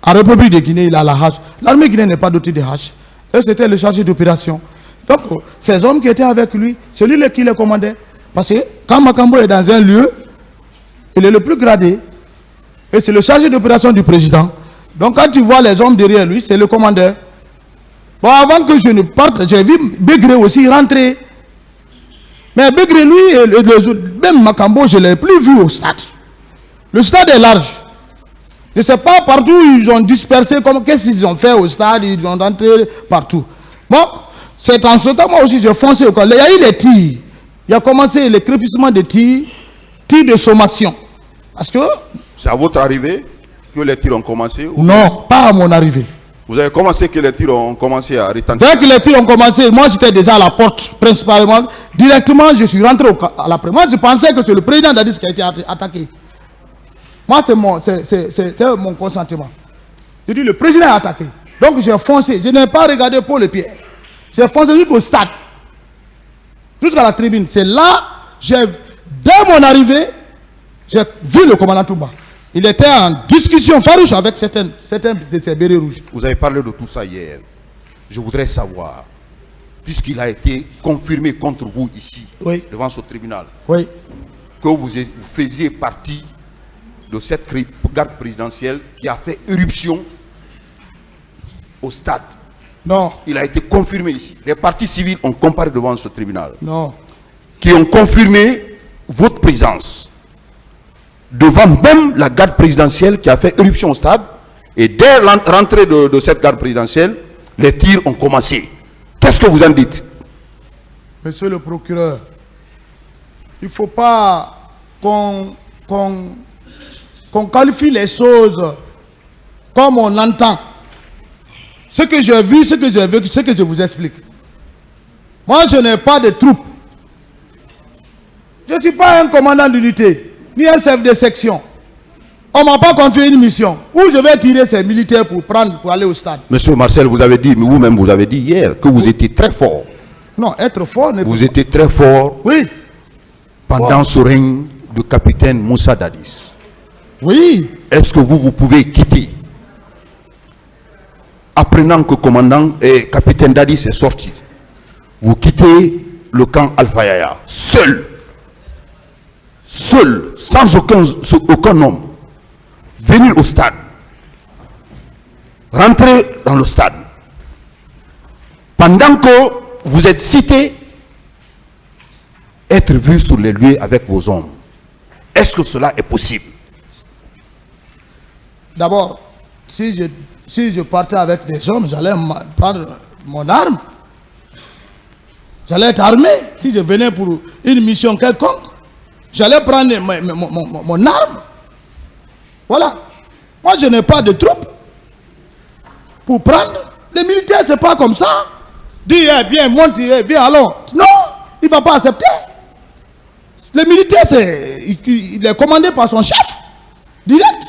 En République de Guinée, il a la hache. L'armée guinéenne n'est pas dotée de hache. Et c'était le chargé d'opération. Donc, ces hommes qui étaient avec lui, c'est lui qui les commandait. Parce que quand Makambo est dans un lieu, il est le plus gradé. Et c'est le chargé d'opération du président. Donc, quand tu vois les hommes derrière lui, c'est le commandeur. Bon, avant que je ne parte, j'ai vu Begré aussi rentrer. Mais Begré, lui, et les autres, même Makambo, je ne l'ai plus vu au stade. Le stade est large. Je ne sais pas partout ils ont dispersé, qu'est-ce qu'ils ont fait au stade, ils ont rentré partout. Bon, c'est en ce temps, moi aussi, j'ai foncé au camp. Il y a eu les tirs. Il a commencé le crépissements de tirs de sommation. Parce que... C'est à votre arrivée que les tirs ont commencé? Non, pas à mon arrivée. Vous avez commencé que les tirs ont commencé à retentir? Dès que les tirs ont commencé, moi j'étais déjà à la porte, principalement. Directement, je suis rentré à la porte. Moi, je pensais que c'est le président d'Addis qui a été attaqué. Moi, c'était mon consentement. Je dis, le président a attaqué. Donc, j'ai foncé. Je n'ai pas regardé pour le pied. J'ai foncé jusqu'au stade. Jusqu'à la tribune. C'est là, dès mon arrivée, j'ai vu le commandant Toumba. Il était en discussion farouche avec certains de ces bérets rouges. Vous avez parlé de tout ça hier. Je voudrais savoir, puisqu'il a été confirmé contre vous ici, oui, devant ce tribunal, oui, que vous faisiez partie de cette garde présidentielle qui a fait éruption au stade. Non. Il a été confirmé ici. Les partis civils ont comparé devant ce tribunal. Non. Qui ont confirmé votre présence devant même la garde présidentielle qui a fait éruption au stade. Et dès l'entrée de cette garde présidentielle, les tirs ont commencé. Qu'est-ce que vous en dites? Monsieur le procureur, il ne faut pas qu'on qualifie les choses comme on entend. Ce que j'ai vu, ce que j'ai vécu, ce que je vous explique. Moi, je n'ai pas de troupes. Je ne suis pas un commandant d'unité, ni un chef de section. On ne m'a pas confié une mission. Où je vais tirer ces militaires pour aller au stade. Monsieur Marcel, vous avez dit, vous-même vous avez dit hier que vous étiez très fort. Non, être fort n'est pas... Vous étiez très fort Oui. pendant ce règne du capitaine Moussa Dadis. Oui. Est-ce que vous pouvez quitter, apprenant que commandant et capitaine Dadis est sorti, vous quittez le camp Alpha Yaya, seul, sans aucun homme, venir au stade, rentrer dans le stade, pendant que vous êtes cité, être vu sur les lieux avec vos hommes. Est-ce que cela est possible? D'abord, si je partais avec des hommes, j'allais prendre mon arme. J'allais être armé. Si je venais pour une mission quelconque, j'allais prendre mon arme. Voilà. Moi, je n'ai pas de troupes pour prendre. Les militaires, c'est pas comme ça. Dis, viens, monte, viens, allons. Non, il ne va pas accepter. Les militaires, il est commandé par son chef. Direct.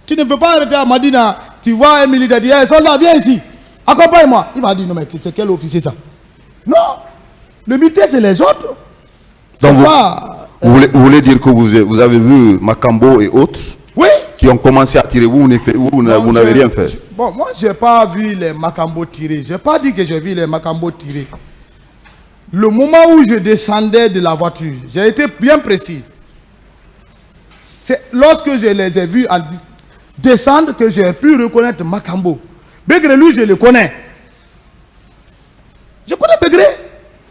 Tu ne peux pas arrêter à Madina. Tu vois un militaire dire, hey, soldat, viens ici. Accompagne-moi. Il va dire, non, mais c'est quel officier ça? Non. Le militaire, c'est les autres. Donc vous voulez dire que vous avez vu Makambo et autres, oui, qui ont commencé à tirer, vous n'avez rien fait. Bon, moi, je n'ai pas vu les Makambo tirer. Je n'ai pas dit que j'ai vu les Makambo tirer. Le moment où je descendais de la voiture, j'ai été bien précis. C'est lorsque je les ai vus descendre que j'ai pu reconnaître Makambo. Begré, lui, je le connais. Je connais Begré.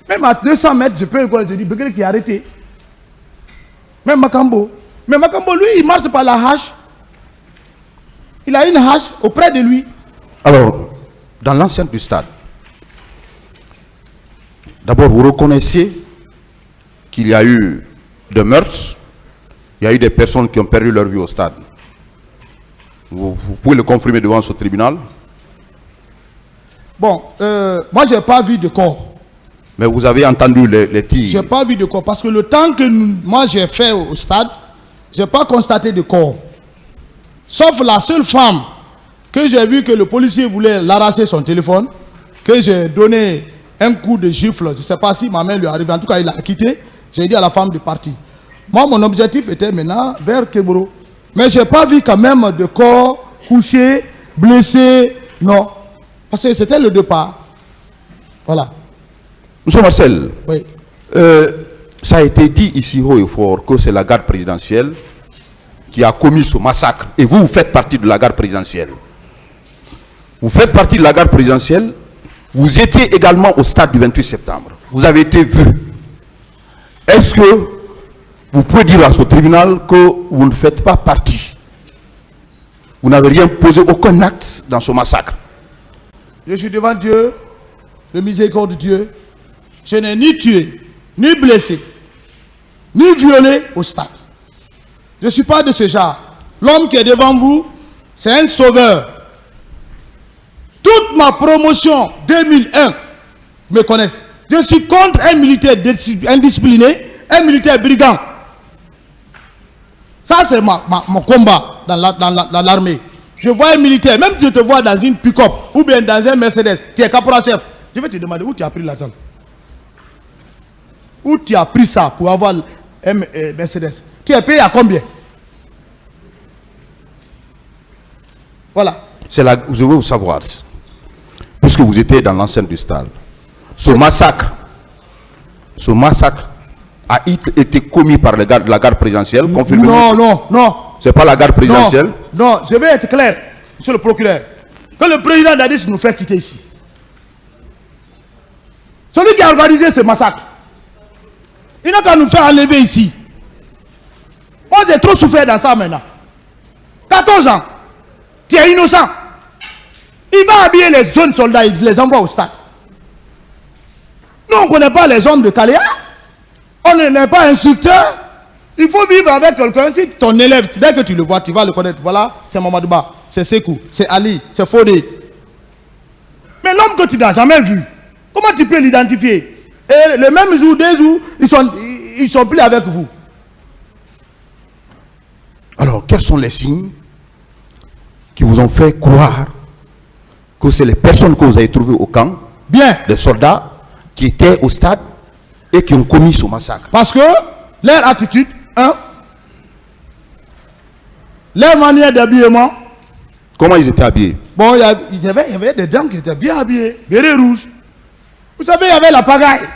Même à 200 mètres, je peux reconnaître. Je dis Begré qui est arrêté. Même Makambo. Mais Makambo, lui, il marche par la hache. Il a une hache auprès de lui. Alors, dans l'enceinte du stade, d'abord, vous reconnaissez qu'il y a eu des meurtres, il y a eu des personnes qui ont perdu leur vie au stade. Vous pouvez le confirmer devant ce tribunal? Bon, moi, je n'ai pas vu de corps. Mais vous avez entendu les tirs? Je n'ai pas vu de corps. Parce que le temps que moi j'ai fait au stade, je n'ai pas constaté de corps. Sauf la seule femme que j'ai vu que le policier voulait l'arracher son téléphone, que j'ai donné un coup de gifle. Je ne sais pas si ma main lui arrive. En tout cas, il a quitté. J'ai dit à la femme de partir. Moi, mon objectif était maintenant vers Keboro. Mais je n'ai pas vu quand même de corps couché, blessé. Non. Parce que c'était le départ. Voilà. Monsieur Marcel, oui. Ça a été dit ici haut et fort que c'est la garde présidentielle qui a commis ce massacre. Et vous faites partie de la garde présidentielle. Vous faites partie de la garde présidentielle. Vous étiez également au stade du 28 septembre. Vous avez été vu. Est-ce que vous pouvez dire à ce tribunal que vous ne faites pas partie? Vous n'avez rien posé, aucun acte dans ce massacre? Je suis devant Dieu, le miséricorde de Dieu. Je n'ai ni tué, ni blessé, ni violé au stade. Je ne suis pas de ce genre. L'homme qui est devant vous, c'est un sauveur. Toute ma promotion 2001 me connaissent. Je suis contre un militaire indiscipliné, un militaire brigand. Ça, c'est mon combat dans l'armée. Je vois un militaire, même si je te vois dans une pick-up ou bien dans un Mercedes, tu es caporal-chef. Je vais te demander où tu as pris l'argent. Où tu as pris ça pour avoir un Mercedes? Tu es payé à combien? Voilà. Je veux vous savoir, puisque vous étiez dans l'enceinte du stade, ce massacre a été commis par la garde présidentielle. Non. C'est pas la garde présidentielle? Non, je vais être clair, monsieur le procureur. Que le président Dadis nous fait quitter ici. Celui qui a organisé ce massacre, il n'a qu'à nous faire enlever ici. Moi, j'ai trop souffert dans ça maintenant. 14 ans. Tu es innocent. Il va habiller les jeunes soldats, il les envoie au stade. Nous, on ne connaît pas les hommes de Kaléa. On n'est pas instructeur. Il faut vivre avec quelqu'un. Si ton élève, dès que tu le vois, tu vas le connaître. Voilà, c'est Mamadouba, c'est Sekou, c'est Ali, c'est Fodé. Mais l'homme que tu n'as jamais vu, comment tu peux l'identifier? Et le même jour, 2 jours, ils sont plus avec vous. Alors, quels sont les signes qui vous ont fait croire que c'est les personnes que vous avez trouvées au camp, Bien. des soldats qui étaient au stade et qui ont commis ce massacre. Parce que leur attitude, leur manière d'habillement. Comment ils étaient habillés? Bon, il y avait des gens qui étaient bien habillés, béret rouge. Vous savez, il y avait la pagaille.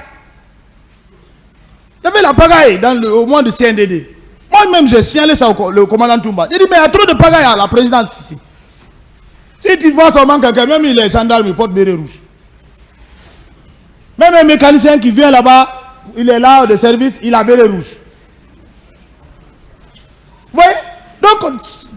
Il y avait la pagaille au mois de CNDD. Moi-même, j'ai signalé ça au commandant Toumba. J'ai dit, mais il y a trop de pagaille à la présidence ici. Si tu vois seulement quelqu'un, même il est gendarme, il porte béret rouge. Même un mécanicien qui vient là-bas, il est là de service, il a béret rouge. Vous voyez? Donc,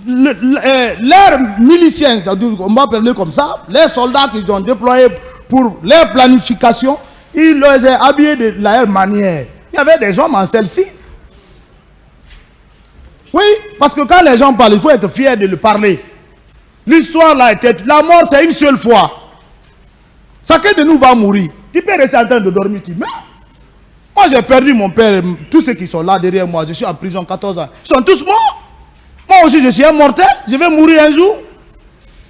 leurs miliciens, on va parler comme ça, les soldats qu'ils ont déployés pour leur planification, ils les ont habillés de la même manière. Il y avait des hommes en celle-ci. Oui, parce que quand les gens parlent, il faut être fier de le parler. L'histoire là était... La mort, c'est une seule fois. Chacun de nous va mourir. Tu peux rester en train de dormir, tu meurs. Moi, j'ai perdu mon père. Tous ceux qui sont là derrière moi, je suis en prison 14 ans. Ils sont tous morts. Moi aussi, je suis un mortel. Je vais mourir un jour.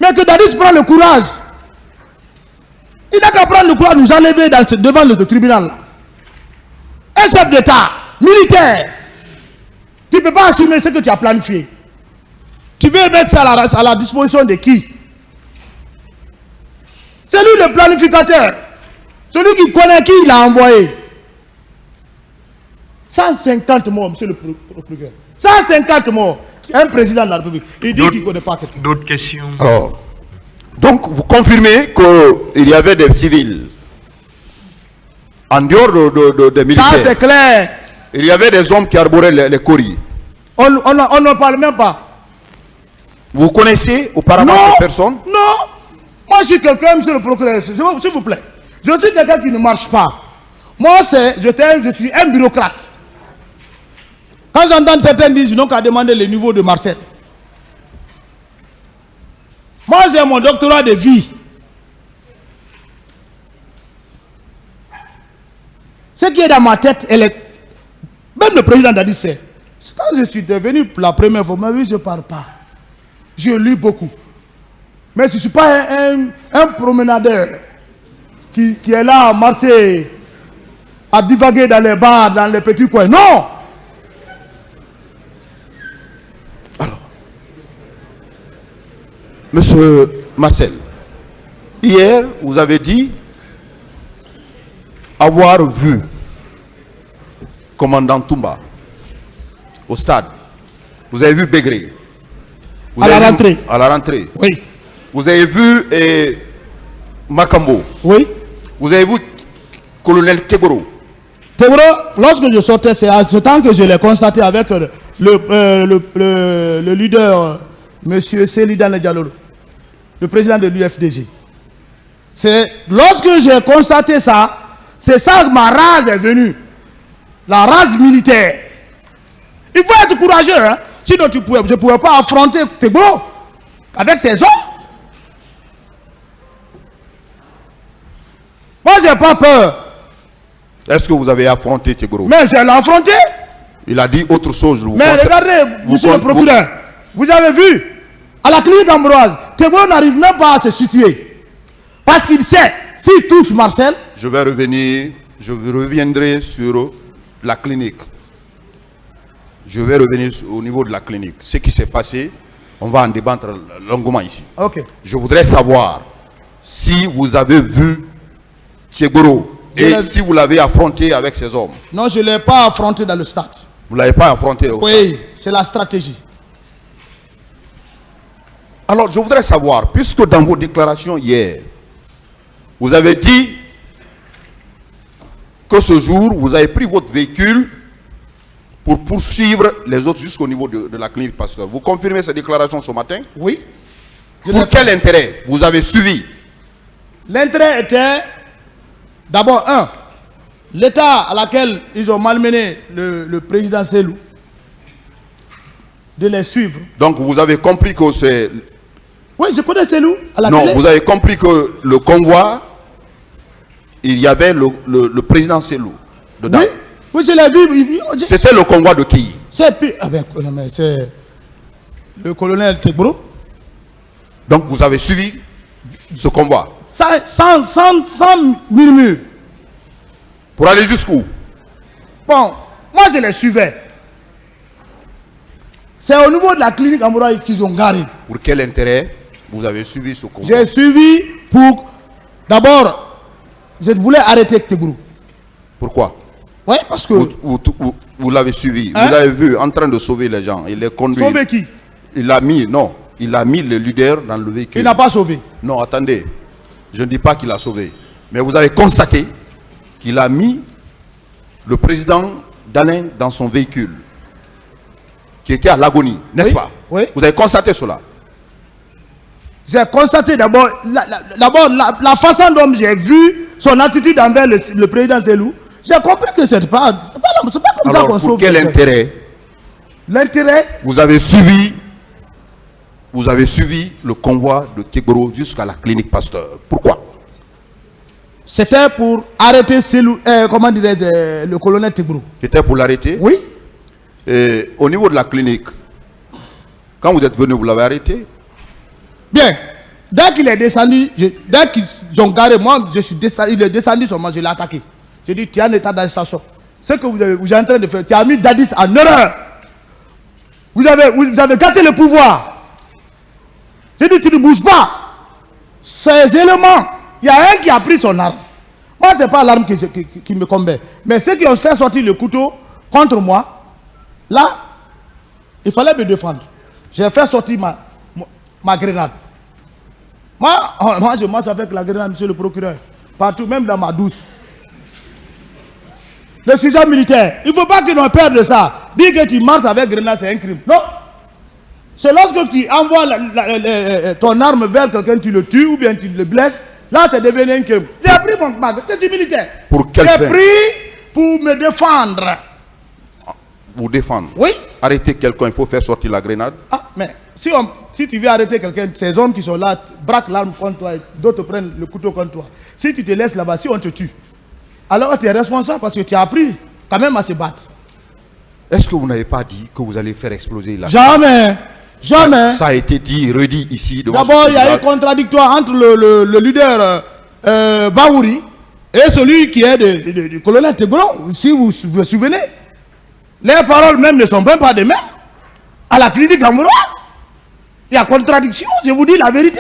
Mais que Dadis prend le courage. Il n'a qu'à prendre le courage de nous enlever devant le tribunal. Là. Un chef d'État, militaire. Tu ne peux pas assumer ce que tu as planifié. Tu veux mettre ça à la disposition de qui? C'est lui le planificateur. Celui qui connaît qui il a envoyé. 150 morts, monsieur le procureur. 150 morts. Un président de la République. Il dit qu'il ne connaît pas quelqu'un. D'autres questions? Alors, donc vous confirmez qu'il y avait des civils en dehors des militaires. Ça c'est clair. Il y avait des hommes qui arboraient les coris. On ne parle même pas. Vous connaissez auparavant ces personnes? Non. Moi je suis quelqu'un, monsieur le procureur, s'il vous plaît. Je suis quelqu'un qui ne marche pas. Moi je suis un bureaucrate. Quand j'entends certains disent, ils n'ont qu'à demander le niveau de Marcel. Moi, j'ai mon doctorat de vie. Ce qui est dans ma tête, même le président a dit, c'est quand je suis devenu la première fois, mais oui, je ne parle pas. Je lis beaucoup. Mais je ne suis pas un promenadeur qui est là à marcher, à divaguer dans les bars, dans les petits coins. Non! Monsieur Marcel, hier, vous avez dit avoir vu commandant Toumba au stade. Vous avez vu Begré. À la rentrée. À la rentrée. Oui. Vous avez vu Makambo. Oui. Vous avez vu colonel Keboro. Keboro, lorsque je sortais, c'est à ce temps que je l'ai constaté avec le leader, monsieur Selidane Diallo, le président de l'UFDG. C'est lorsque j'ai constaté ça, c'est ça que ma rage est venue. La rage militaire. Il faut être courageux. Hein? Sinon, je ne pouvais pas affronter Keboro avec ses hommes. Moi, je n'ai pas peur. Est-ce que vous avez affronté Keboro? Mais je l'ai affronté. Il a dit autre chose. Mais regardez, monsieur le procureur, vous avez vu, à la clinique Ambroise, Keboro n'arrive même pas à se situer. Parce qu'il sait, s'il touche Marcel... Je reviendrai sur la clinique. Je vais revenir au niveau de la clinique. Ce qui s'est passé, on va en débattre longuement ici. Ok. Je voudrais savoir si vous avez vu Keboro et si vous l'avez affronté avec ses hommes. Non, je ne l'ai pas affronté dans le stade. Vous ne l'avez pas affronté au stade? Oui, c'est la stratégie. Alors, je voudrais savoir, puisque dans vos déclarations hier, vous avez dit que ce jour, vous avez pris votre véhicule pour poursuivre les autres jusqu'au niveau de la clinique Pasteur. Vous confirmez ces déclarations ce matin? Oui. Pour quel intérêt vous avez suivi? L'intérêt était, d'abord, l'état à laquelle ils ont malmené le président Selou, de les suivre. Donc, vous avez compris que c'est... Oui, je connais Selou. Non, vous avez compris que le convoi, il y avait le président Selou dedans. Oui, oui, je l'ai vu. C'était le convoi de qui? C'est le colonel Keboro. Donc vous avez suivi ce convoi. Sans murmure. Pour aller jusqu'où? Bon, moi je les suivais. C'est au niveau de la clinique Ambroise qu'ils ont garé. Pour quel intérêt vous avez suivi ce convoi? J'ai suivi pour... D'abord, je voulais arrêter Tegboro. Pourquoi? Oui, parce que... Vous l'avez suivi, Hein? vous l'avez vu en train de sauver les gens. Il les conduit. Sauver qui? Il a mis le leader dans le véhicule. Il n'a pas sauvé. Non, attendez. Je ne dis pas qu'il a sauvé. Mais vous avez constaté qu'il a mis le président d'Alain dans son véhicule, qui était à l'agonie, n'est-ce Oui, pas? oui. Vous avez constaté cela? J'ai constaté d'abord la façon dont j'ai vu son attitude envers le président Selou. J'ai compris que c'est pas comme ça Alors, qu'on sauve. pour quel intérêt L'intérêt, vous avez suivi le convoi de Tegboro jusqu'à la clinique Pasteur? Pourquoi? c'était pour arrêter Selou, comment dirais-je, le colonel Tegboro. C'était pour l'arrêter? Oui. Et au niveau de la clinique, quand vous êtes venu, vous l'avez arrêté? Bien. Dès qu'il est descendu, dès qu'ils ont garé, moi, je suis descendu, il est descendu sur moi, je l'ai attaqué. J'ai dit, tu es en état d'arrestation. Ce que vous êtes en train de faire, tu as mis Dadis en erreur. Vous avez gâté le pouvoir. J'ai dit, tu ne bouges pas. Ces éléments, il y a un qui a pris son arme. Moi, ce n'est pas l'arme qui me combat. Mais ceux qui ont fait sortir le couteau contre moi, là, il fallait me défendre. J'ai fait sortir ma grenade. Moi, je marche avec la grenade, monsieur le procureur. Partout, même dans ma douce. Le sujet militaire, il ne faut pas que l'on perde de ça. Dire que tu marches avec grenade, c'est un crime. Non. C'est lorsque tu envoies ton arme vers quelqu'un, tu le tues ou bien tu le blesses. Là, c'est devenu un crime. J'ai pris mon bague, c'est du militaire. Pour quelle fin? J'ai pris pour me défendre. Vous défendre? Oui. Arrêter quelqu'un, il faut faire sortir la grenade? Ah, mais si tu veux arrêter quelqu'un, ces hommes qui sont là braquent l'arme contre toi et d'autres prennent le couteau contre toi. Si tu te laisses là-bas, si on te tue, alors tu es responsable parce que tu as appris quand même à se battre. Est-ce que vous n'avez pas dit que vous allez faire exploser la... Jamais. Jamais. Ça a été dit, redit ici. D'abord, il y a eu contradictoire entre le leader Baouri et celui qui est du colonel Tegboro. Si vous vous souvenez, les paroles même ne sont même pas des mêmes. À la clinique ambroise, il y a contradiction, je vous dis la vérité.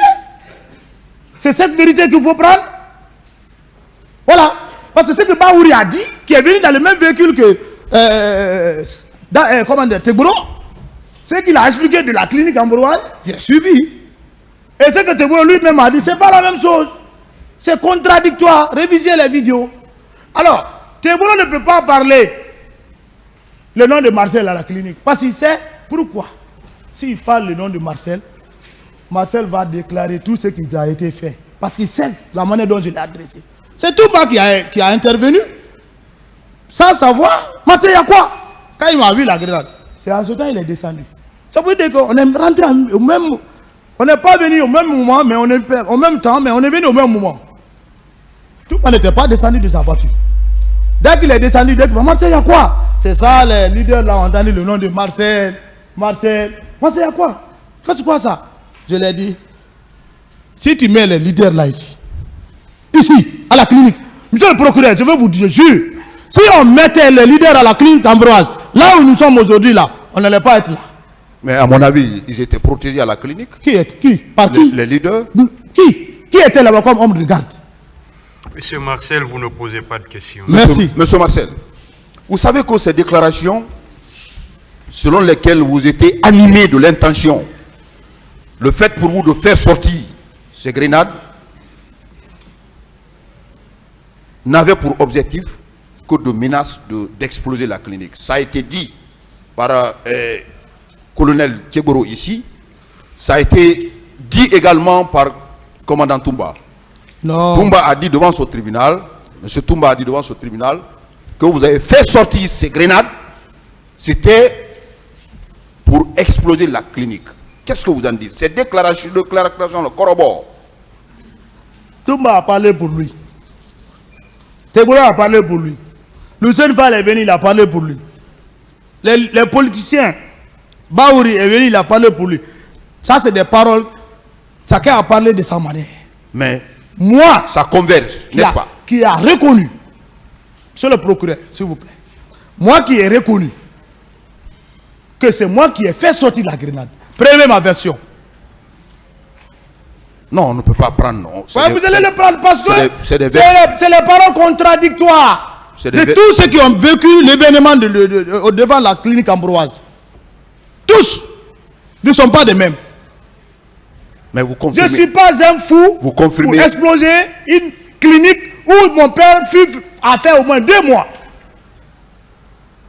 C'est cette vérité qu'il faut prendre. Voilà. Parce que ce que Baouri a dit, qui est venu dans le même véhicule que Tegboro, ce qu'il a expliqué de la clinique ambroise, j'ai suivi. Et ce que Tegboro lui-même a dit, c'est pas la même chose. C'est contradictoire. Révisez les vidéos. Alors, Tegboro ne peut pas parler le nom de Marcel à la clinique. Parce qu'il sait pourquoi. S'il parle le nom de Marcel, Marcel va déclarer tout ce qui a été fait. Parce qu'il sait la manière dont je l'ai adressé. C'est tout bas qui a intervenu. Sans savoir, Marcel, il y a quoi? Quand il m'a vu la grenade, c'est à ce temps il est descendu. Ça veut dire qu'on est rentré au même... On n'est pas venu au même moment, mais on est au même temps, mais on est venu au même moment. Tout le monde n'était pas descendu de sa voiture. Dès qu'il est descendu, Marcel, il y a quoi? C'est ça, les leaders là ont entendu le nom de Marcel. Marcel, il y a quoi? C'est quoi ça? Je l'ai dit. Si tu mets les leaders là ici, à la clinique, monsieur le procureur, je veux vous dire, je jure, si on mettait les leaders à la clinique ambroise, là où nous sommes aujourd'hui là, on n'allait pas être là. Mais à mon avis, ils étaient protégés à la clinique. Par qui? Les leaders. Qui était là-bas comme homme de garde? Monsieur Marcel, vous ne posez pas de questions. Merci. Monsieur Marcel, vous savez que ces déclarations, selon lesquelles vous étiez animé de l'intention, le fait pour vous de faire sortir ces grenades, n'avait pour objectif que de menace d'exploser la clinique. Ça a été dit par colonel Tegboro ici. Ça a été dit également par commandant Toumba. Non. Toumba a dit devant ce tribunal, M. Toumba a dit devant ce tribunal, que vous avez fait sortir ces grenades, c'était pour exploser la clinique. Qu'est-ce que vous en dites? Ces déclarations le corroborent. Toumba a parlé pour lui. Tegboro a parlé pour lui. Lucien Fall est venu, il a parlé pour lui. Les politiciens, Baouri est venu, il a parlé pour lui. Ça, c'est des paroles. chacun a parlé de sa manière. Mais Moi, ça converge, n'est-ce pas? qui a reconnu, monsieur le procureur, s'il vous plaît, moi qui ai reconnu que c'est moi qui ai fait sortir la grenade. Prenez ma version. Non, on ne peut pas prendre. Non. Ouais, vous allez le prendre parce que c'est des c'est les paroles contradictoires de tous ceux qui ont vécu l'événement devant la clinique Ambroise. Tous ne sont pas des mêmes. Mais vous Je confirmez. ne suis pas un fou Vous confirmez. pour exploser une clinique où mon père a fait au moins 2 mois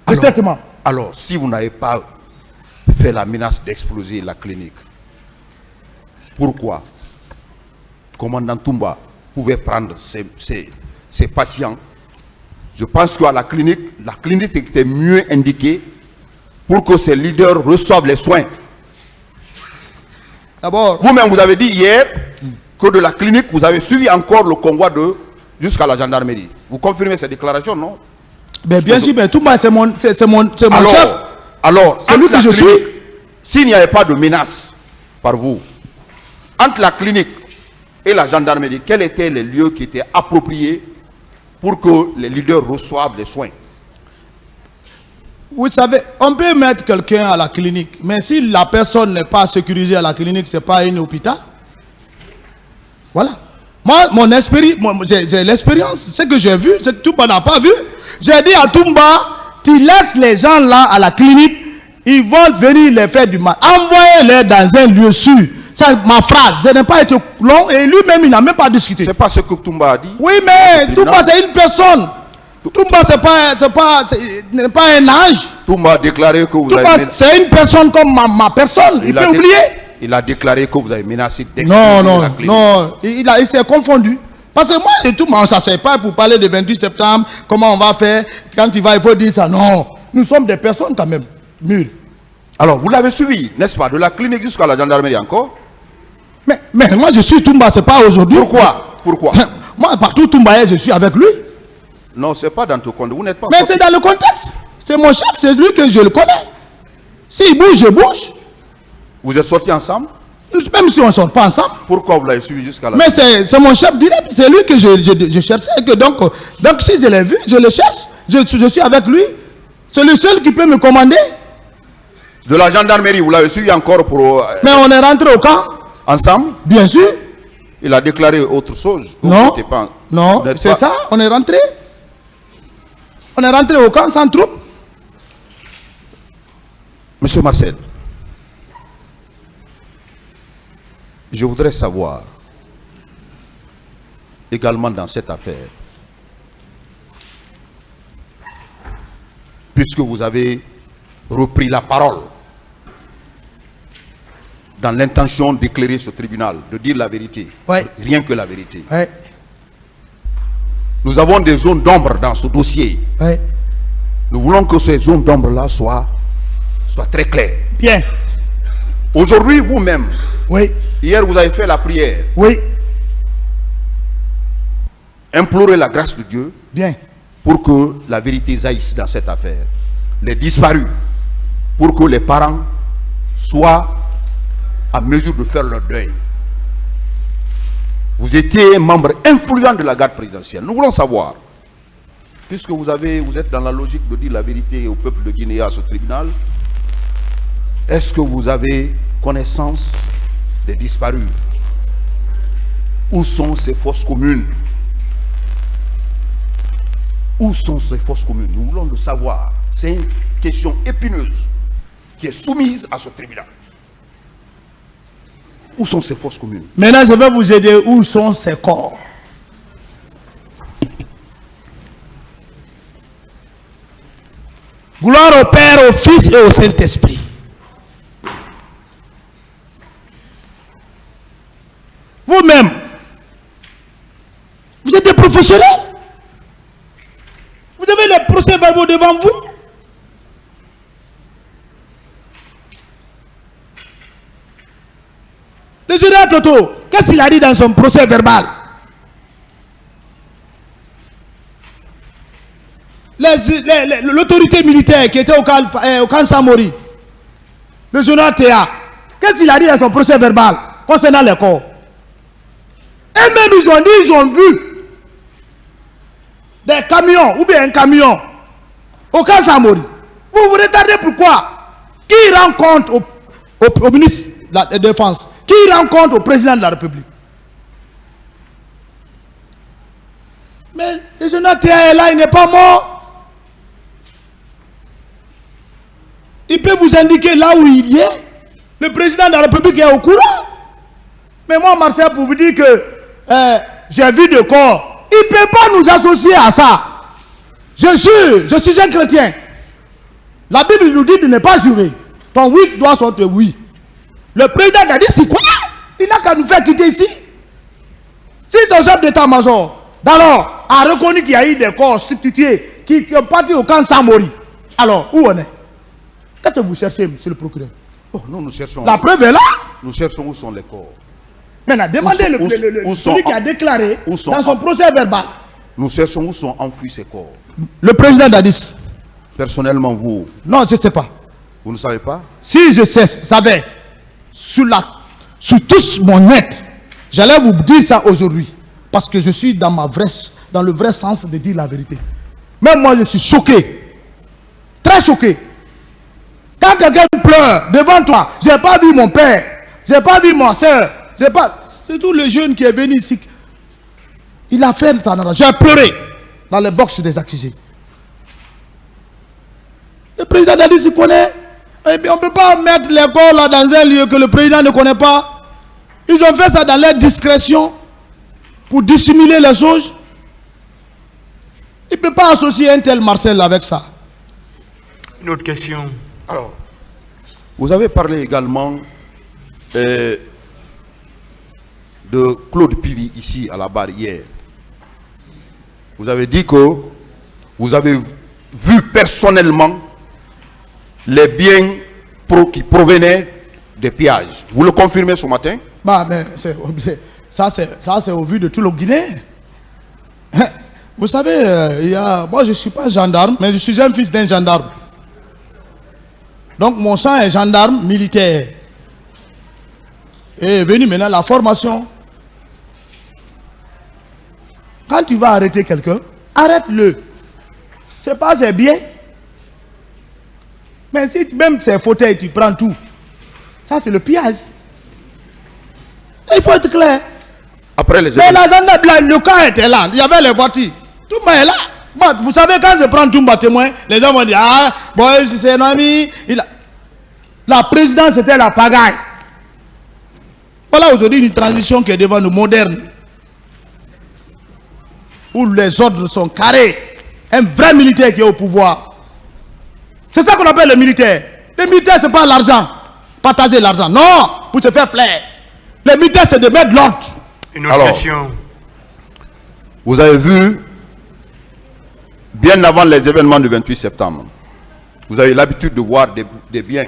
de traitement. Alors, si vous n'avez pas fait la menace d'exploser la clinique, pourquoi commandant Toumba pouvait prendre ses patients? Je pense qu'à la clinique était mieux indiquée pour que ses leaders reçoivent les soins. D'abord, Vous-même, vous avez dit hier que de la clinique, vous avez suivi encore le convoi jusqu'à la gendarmerie. Vous confirmez cette déclaration, non? ben bien sûr, ben, Toumba, c'est mon chef. Alors, C'est lui entre que la je suis. clinique, s'il n'y avait pas de menace par vous, entre la clinique et la gendarmerie, quels étaient les lieux qui étaient appropriés pour que les leaders reçoivent les soins? Vous savez, on peut mettre quelqu'un à la clinique, mais si la personne n'est pas sécurisée à la clinique, ce n'est pas un hôpital. Voilà. Moi, mon expérience, j'ai l'expérience, ce que j'ai vu, ce que Toumba n'a pas vu. J'ai dit à Toumba, tu laisses les gens là à la clinique, ils vont venir les faire du mal. Envoyez-les dans un lieu sûr. C'est ma phrase, ce n'est pas été long et lui-même, il n'a même pas discuté. C'est pas ce que Toumba a dit. Oui, mais Toumba, c'est une personne. Toumba, n'est pas un âge. Toumba a déclaré que vous Toumba, avez... c'est une personne comme ma personne. Il peut oublier. Il a déclaré que vous avez menacé d'exploser la clinique. Non, il s'est confondu. Parce que moi et Toumba, on ne s'assied pas pour parler du 28 septembre, comment on va faire, quand il faut dire ça. Non, nous sommes des personnes quand même mûres. Alors, vous l'avez suivi, n'est-ce pas, de la clinique jusqu'à la gendarmerie encore? Mais moi je suis Toumba, c'est pas aujourd'hui. Pourquoi? Moi, partout Toumba, je suis avec lui. Non, c'est pas dans ton compte. Vous n'êtes pas... Mais c'est dans le contexte. C'est mon chef, c'est lui que je le connais. S'il bouge, je bouge. Vous êtes sortis ensemble? Même si on ne sort pas ensemble. Pourquoi vous l'avez suivi jusqu'à la... Mais c'est mon chef direct, c'est lui que je cherchais. Et que donc si je l'ai vu, je le cherche. Je suis avec lui. C'est le seul qui peut me commander. De la gendarmerie, vous l'avez suivi encore pour... Mais on est rentré au camp. Ensemble? Bien sûr. Il a déclaré autre chose. Non, pas, non, c'est ça, on est rentré. On est rentré au camp sans troupe. Monsieur Marcel, je voudrais savoir, également dans cette affaire, puisque vous avez repris la parole dans l'intention d'éclairer ce tribunal, de dire la vérité, Ouais. rien que la vérité. Ouais, Nous avons des zones d'ombre dans ce dossier. ouais. Nous voulons que ces zones d'ombre-là soient très claires. Bien. Aujourd'hui, vous-même, Oui, hier vous avez fait la prière, oui. implorer la grâce de Dieu Bien. pour que la vérité jaillisse dans cette affaire. Les disparus, pour que les parents soient à mesure de faire leur deuil. Vous étiez un membre influent de la garde présidentielle. Nous voulons savoir, puisque vous êtes dans la logique de dire la vérité au peuple de Guinée, à ce tribunal, est-ce que vous avez connaissance des disparus? Où sont ces fosses communes? Où sont ces fosses communes? Nous voulons le savoir. C'est une question épineuse qui est soumise à ce tribunal. Où sont ces fosses communes? Maintenant, je vais vous aider. Où sont ces corps? Gloire au Père, au Fils et au Saint-Esprit. Vous-même, vous êtes des professionnels. Vous avez les procès-verbaux devant vous. Le général Toto, qu'est-ce qu'il a dit dans son procès verbal? L'autorité militaire qui était au camp Samori, le général Théa, qu'est-ce qu'il a dit dans son procès verbal concernant les corps? Et même ils ont dit, ils ont vu des camions, ou bien un camion, au cas Samori. Vous vous retardez pourquoi? Qui rend compte au ministre de la Défense? Qui rend compte au président de la République? Mais le général Théa est là, il n'est pas mort. Il peut vous indiquer là où il est. Le président de la République est au courant. Mais moi, Marcel, pour vous dire que j'ai vu de corps, il ne peut pas nous associer à ça. Je suis un chrétien. La Bible nous dit de ne pas jurer. Ton oui doit sortir oui. Le président a dit, c'est quoi? Il n'a qu'à nous faire quitter ici. Si son chef d'état-major, d'alors, a reconnu qu'il y a eu des corps substitués qui sont partis au camp Samori, alors, où on est? Qu'est-ce que vous cherchez, monsieur le procureur? Oh, nous cherchons. La preuve est là. Nous cherchons où sont les corps. Maintenant, demandez celui qui a déclaré dans son procès verbal. Nous cherchons où sont enfouis ces corps. Le président Dadis. Personnellement, vous. Non, je ne sais pas. Vous ne savez pas? Si je savais, sur tous mon net, j'allais vous dire ça aujourd'hui. Parce que je suis dans le vrai sens de dire la vérité. Même moi, je suis choqué. Très choqué. Quand quelqu'un pleure devant toi, je n'ai pas vu mon père, je n'ai pas vu ma soeur, c'est tout le jeune qui est venu ici. Il a fait ça. J'ai pleuré dans le box des accusés. Le président a dit qu'il connaît. Et puis on ne peut pas mettre les corps là dans un lieu que le président ne connaît pas. Ils ont fait ça dans leur discrétion pour dissimuler les choses. Il ne peut pas associer un tel Marcel avec ça. Une autre question. Alors, vous avez parlé également de Claude Pivy ici à la barre hier. Vous avez dit que vous avez vu personnellement les biens qui provenaient des pillages. Vous le confirmez ce matin? Bah, mais ça c'est au vu de tout le Guinéen. Vous savez, moi je ne suis pas gendarme, mais je suis un fils d'un gendarme. Donc mon sang est gendarme militaire. Et est venu maintenant la formation. Quand tu vas arrêter quelqu'un, arrête-le. C'est pas ses biens. Mais si même ses fauteuils, tu prends tout. Ça c'est le pillage. Il faut être clair. Après les mais la gendarmerie, le cas était là. Il y avait les voitures. Tout le monde est là. Moi, vous savez, quand je prends Toumba témoin, les gens vont dire, ah, boy, c'est un ami. La présidence, c'était la pagaille. Voilà aujourd'hui une transition qui est devant nous, moderne. Où les ordres sont carrés. Un vrai militaire qui est au pouvoir. C'est ça qu'on appelle le militaire. Le militaire, ce n'est pas l'argent. Partager l'argent. Non, pour se faire plaire. Le militaire, c'est de mettre l'ordre. Une autre question. Vous avez vu, bien avant les événements du 28 septembre, vous avez l'habitude de voir des biens.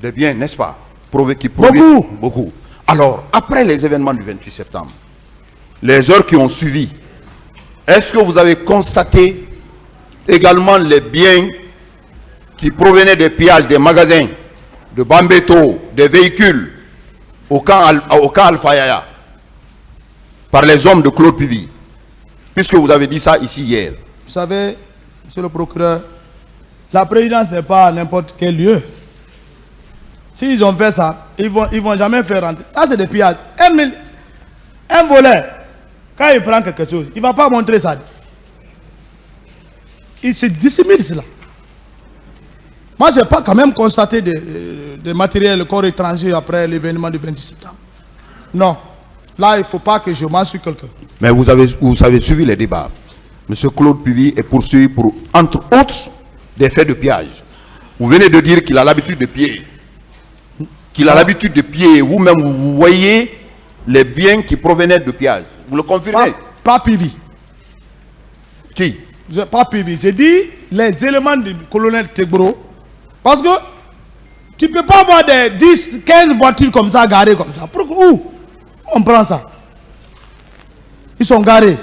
Des biens, n'est-ce pas? Beaucoup. Alors, après les événements du 28 septembre, les heures qui ont suivi, est-ce que vous avez constaté également les biens qui provenaient des pillages des magasins, de Bambeto, des véhicules au camp Alpha Yaya, par les hommes de Claude Pivy, puisque vous avez dit ça ici hier? Vous savez, monsieur le procureur, la présidence n'est pas n'importe quel lieu. S'ils ont fait ça, ils vont jamais faire rentrer. Ça, c'est des pillages. Un voleur, quand il prend quelque chose, il ne va pas montrer ça. Il se dissimule cela. Moi, je n'ai pas quand même constaté des matériels corps étrangers après l'événement du 26 septembre. Non. Là, il ne faut pas que je m'en suis quelqu'un. Mais vous avez suivi les débats. Monsieur Claude Pivy est poursuivi pour, entre autres, des faits de pillage. Vous venez de dire qu'il a l'habitude de piller. Qu'il a l'habitude de piller. Vous-même, vous voyez les biens qui provenaient de pillage. Vous le confirmez? Pas Pivy. Qui? Pas Pivy. J'ai dit les éléments du colonel Tegboro. Parce que tu ne peux pas avoir des 10, 15 voitures comme ça, garées comme ça. Où on prend ça? Ils sont garés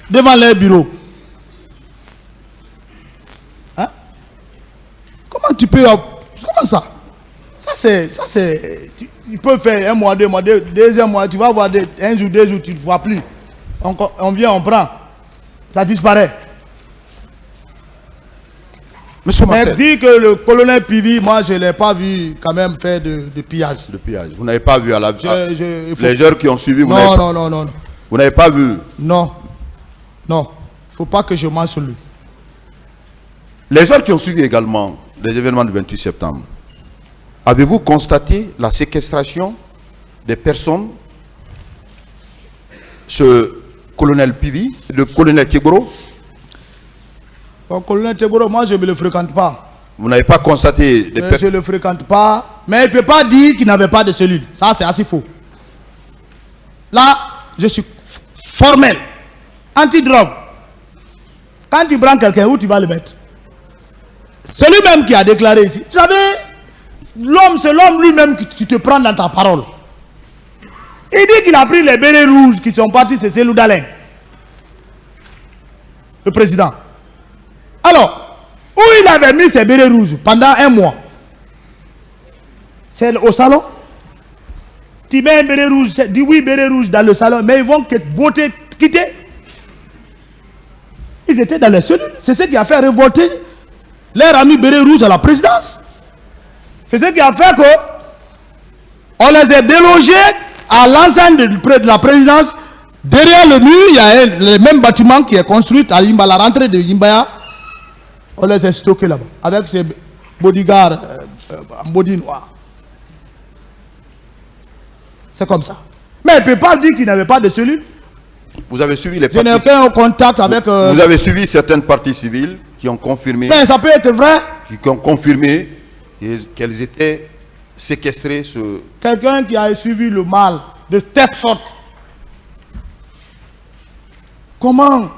devant leur bureau. Hein? Comment tu peux... Comment ça? Ça c'est, il peut faire un mois, 2 mois, deuxième mois, tu vas voir un jour, 2 jours, tu ne vois plus. On vient, on prend, ça disparaît. Monsieur Mais Marcel, dit que le colonel Pivi, moi je ne l'ai pas vu quand même faire de pillage. de pillage. Vous n'avez pas vu à la il faut- les heures qui ont suivi, vous Non. n'avez pas vu. Non. Il ne faut pas que je mange sur lui. Les heures qui ont suivi également les événements du 28 septembre, avez-vous constaté la séquestration des personnes, ce colonel Pivi, le colonel Kegoro? Le colonel Teboro, moi je ne le fréquente pas. Vous n'avez pas constaté des Je personnes? ne le fréquente pas. Mais il ne peut pas dire qu'il n'avait pas de cellule. Ça, c'est assez faux. Là, je suis formel. Anti-drogue. Quand tu prends quelqu'un, où tu vas le mettre? Celui-même qui a déclaré ici. Vous savez, l'homme, c'est l'homme lui-même que tu te prends dans ta parole. Il dit qu'il a pris les bérets rouges qui sont partis, c'est Cellou Dalein. Le président. Alors, où il avait mis ses bérets rouges pendant 1 mois? C'est au salon. Tu mets un béret rouge, dis oui, béret rouge dans le salon, mais ils vont quitter. Ils étaient dans les cellules. C'est ce qui a fait révolter leur ami béret rouge à la présidence. C'est ce qui a fait que on les a délogés à l'enceinte de la présidence. Derrière le mur, il y a le même bâtiment qui est construit à Yimba, la rentrée de Yimbaya. On les a stockés là-bas, avec ces bodyguards en body noir. C'est comme ça. Mais il ne peut pas dire qu'il n'avait pas de cellule. Vous avez suivi les Je n'ai parties. aucun contact avec... Vous avez suivi certaines parties civiles qui ont confirmé, Mais ça peut être vrai. qu'elles étaient séquestrées. Quelqu'un qui a suivi le mal de telle sorte. Comment?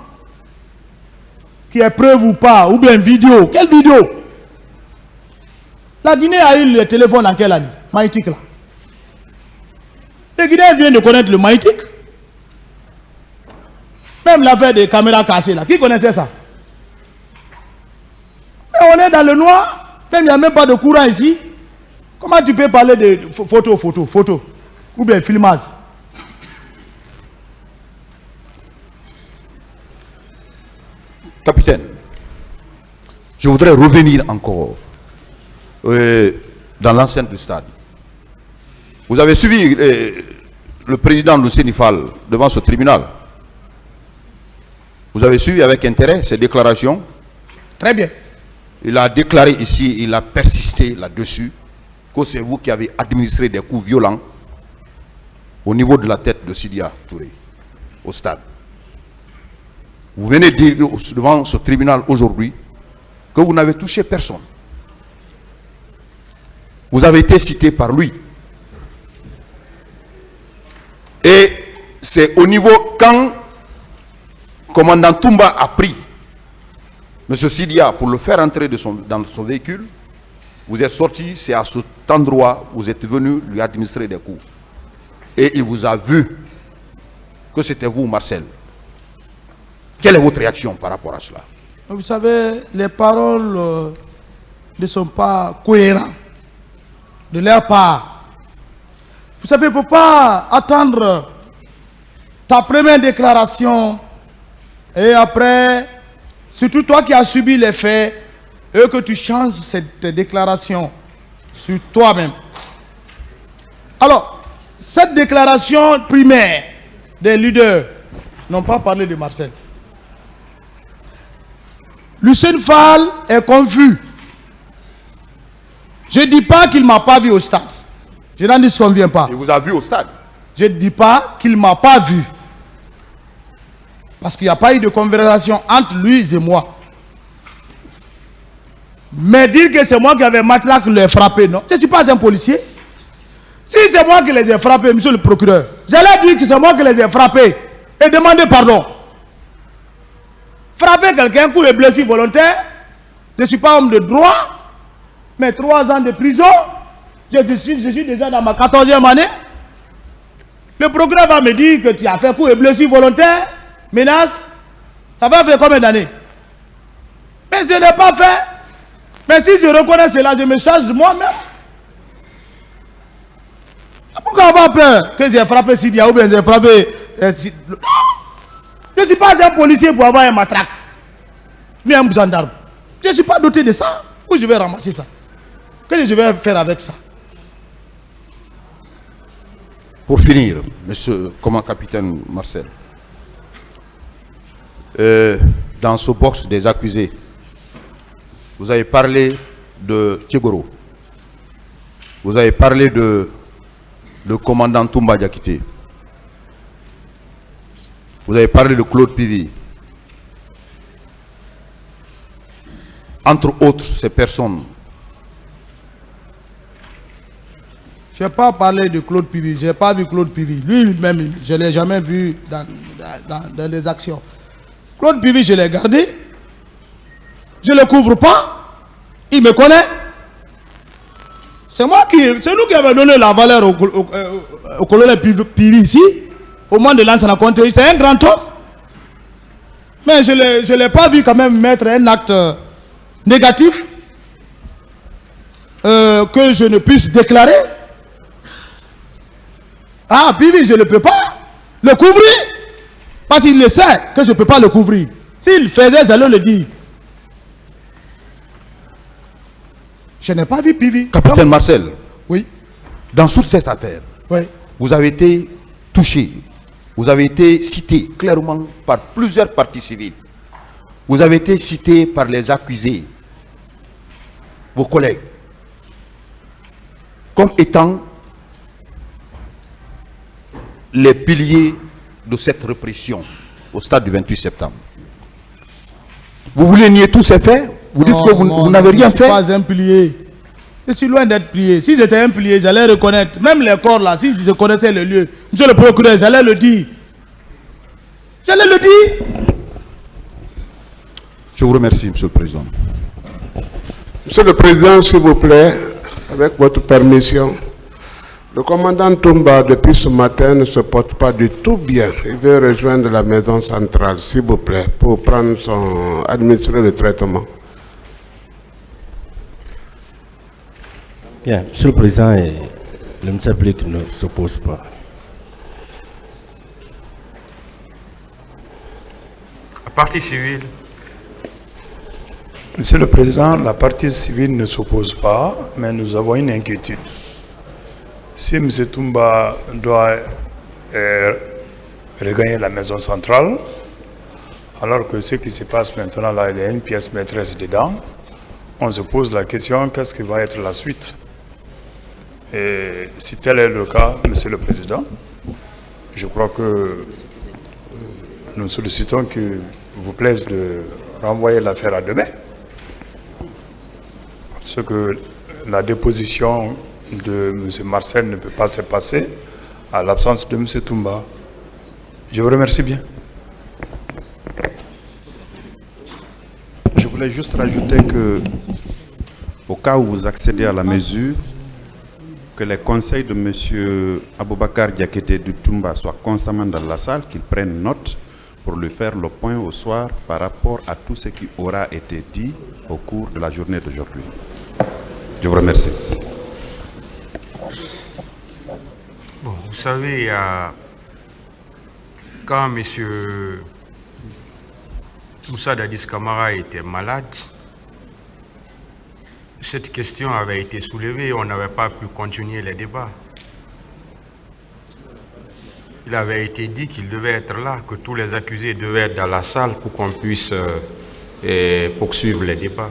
Qui est preuve ou pas? Ou bien vidéo? Quelle vidéo? La Guinée a eu le téléphone en quelle année? Maïtik là. Les Guinéens viennent de connaître le Maïtik. Même l'affaire des caméras cassées là. Qui connaissait ça? Mais on est dans le noir. Même il n'y a même pas de courant ici. Comment tu peux parler de photo ou bien filmage? Capitaine, je voudrais revenir encore dans l'enceinte du stade. Vous avez suivi le président de Sénifal devant ce tribunal. Vous avez suivi avec intérêt ses déclarations. Très bien. Il a déclaré ici, il a persisté là-dessus, que c'est vous qui avez administré des coups violents au niveau de la tête de Sidia Touré, au stade. Vous venez dire devant ce tribunal aujourd'hui que vous n'avez touché personne. Vous avez été cité par lui. Et c'est au niveau quand commandant Toumba a pris M. Sidia pour le faire entrer dans son véhicule, vous êtes sorti, c'est à cet endroit où vous êtes venu lui administrer des coups. Et il vous a vu que c'était vous, Marcel. Quelle est votre réaction par rapport à cela? Vous savez, les paroles ne sont pas cohérentes de leur part. Vous savez, il ne faut pas attendre ta première déclaration et après, surtout toi qui as subi les faits, et que tu changes cette déclaration sur toi-même. Alors, cette déclaration primaire des leaders n'ont pas parlé de Marcel. Lucien Fall est confus. Je ne dis pas qu'il ne m'a pas vu au stade. Je n'en disconviens pas. Il vous a vu au stade. Je ne dis pas qu'il ne m'a pas vu. Parce qu'il n'y a pas eu de conversation entre lui et moi. Mais dire que c'est moi qui avais Matlac les frappé, non. Je ne suis pas un policier. Si c'est moi qui les ai frappés, monsieur le procureur, j'allais dire que c'est moi qui les ai frappés et demander pardon. Frapper quelqu'un pour le blessure volontaire, je ne suis pas homme de droit, mais 3 ans de prison, je suis déjà dans ma 14e année. Le procureur va me dire que tu as fait coup et blessure volontaire, menace, ça va faire combien d'années? Mais je n'ai pas fait. Mais si je reconnais cela, je me charge de moi-même. Pourquoi avoir peur que j'ai frappé Sidia ou bien j'ai frappé... Je ne suis pas un policier pour avoir un matraque. Mais un gendarme. Je ne suis pas doté de ça. Où je vais ramasser ça? Qu'est-ce que je vais faire avec ça? Pour finir, monsieur, comment capitaine Marcel, dans ce box des accusés, vous avez parlé de Tchegoro. Vous avez parlé de le commandant Toumba Diakité. Vous avez parlé de Claude Pivi. Entre autres, ces personnes. Je n'ai pas parlé de Claude Pivi. Je n'ai pas vu Claude Pivi. Lui-même, je ne l'ai jamais vu dans les actions. Claude Pivi, je l'ai gardé. Je ne le couvre pas. Il me connaît. C'est nous qui avons donné la valeur au colonel Pivi ici. Au moment de Lansana Conté. C'est un grand homme. Mais je ne l'ai pas vu quand même mettre un acte négatif que je ne puisse déclarer. Ah, Pivi, je ne peux pas le couvrir. Parce qu'il le sait que je ne peux pas le couvrir. S'il faisait, j'allais le dire. Je n'ai pas vu Pivi. Capitaine Marcel, oui. Dans toute cette affaire, Oui. vous avez été touché, vous avez été cité clairement par plusieurs parties civiles. Vous avez été cité par les accusés, vos collègues, comme étant les piliers de cette répression au stade du 28 septembre. Vous voulez nier tous ces faits? Vous dites que vous n'avez rien fait? Je ne suis pas un pilier. Je suis loin d'être plié. Si j'étais un pilier, j'allais reconnaître. Même les corps là, si je connaissais le lieu, monsieur le procureur, j'allais le dire. J'allais le dire. Je vous remercie, monsieur le président. Monsieur le président, s'il vous plaît, avec votre permission, le commandant Toumba, depuis ce matin, ne se porte pas du tout bien. Il veut rejoindre la maison centrale, s'il vous plaît, pour prendre administrer le traitement. Bien, monsieur le président, le ministère public ne s'oppose pas. La partie civile. Monsieur le Président, la partie civile ne s'oppose pas, mais nous avons une inquiétude. Si M. Toumba doit regagner la maison centrale, alors que ce qui se passe maintenant là, il y a une pièce maîtresse dedans, on se pose la question, qu'est-ce qui va être la suite? Et si tel est le cas, Monsieur le Président, je crois que nous sollicitons qu'il vous plaise de renvoyer l'affaire à demain. Parce que la déposition de M. Marcel ne peut pas se passer à l'absence de M. Toumba. Je vous remercie bien. Je voulais juste rajouter que, au cas où vous accédez à la mesure, que les conseils de M. Aboubakar Diakité du Toumba soient constamment dans la salle, qu'ils prennent note pour lui faire le point au soir par rapport à tout ce qui aura été dit au cours de la journée d'aujourd'hui. Je vous remercie. Bon, vous savez, quand M. Moussa Dadis Camara était malade, cette question avait été soulevée et on n'avait pas pu continuer les débats. Il avait été dit qu'il devait être là, que tous les accusés devaient être dans la salle pour qu'on puisse poursuivre les débats.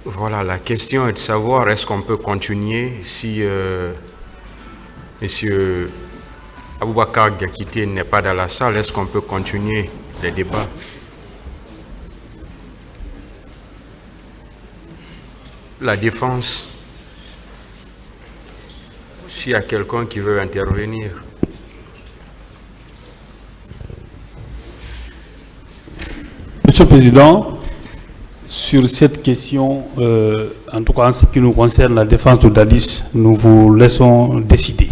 Voilà, la question est de savoir est-ce qu'on peut continuer si M. Aboubakar Diakité n'est pas dans la salle, est-ce qu'on peut continuer les débats? La défense, s'il y a quelqu'un qui veut intervenir. Monsieur le Président, sur cette question, en tout cas en ce qui nous concerne la défense de Dadis, nous vous laissons décider.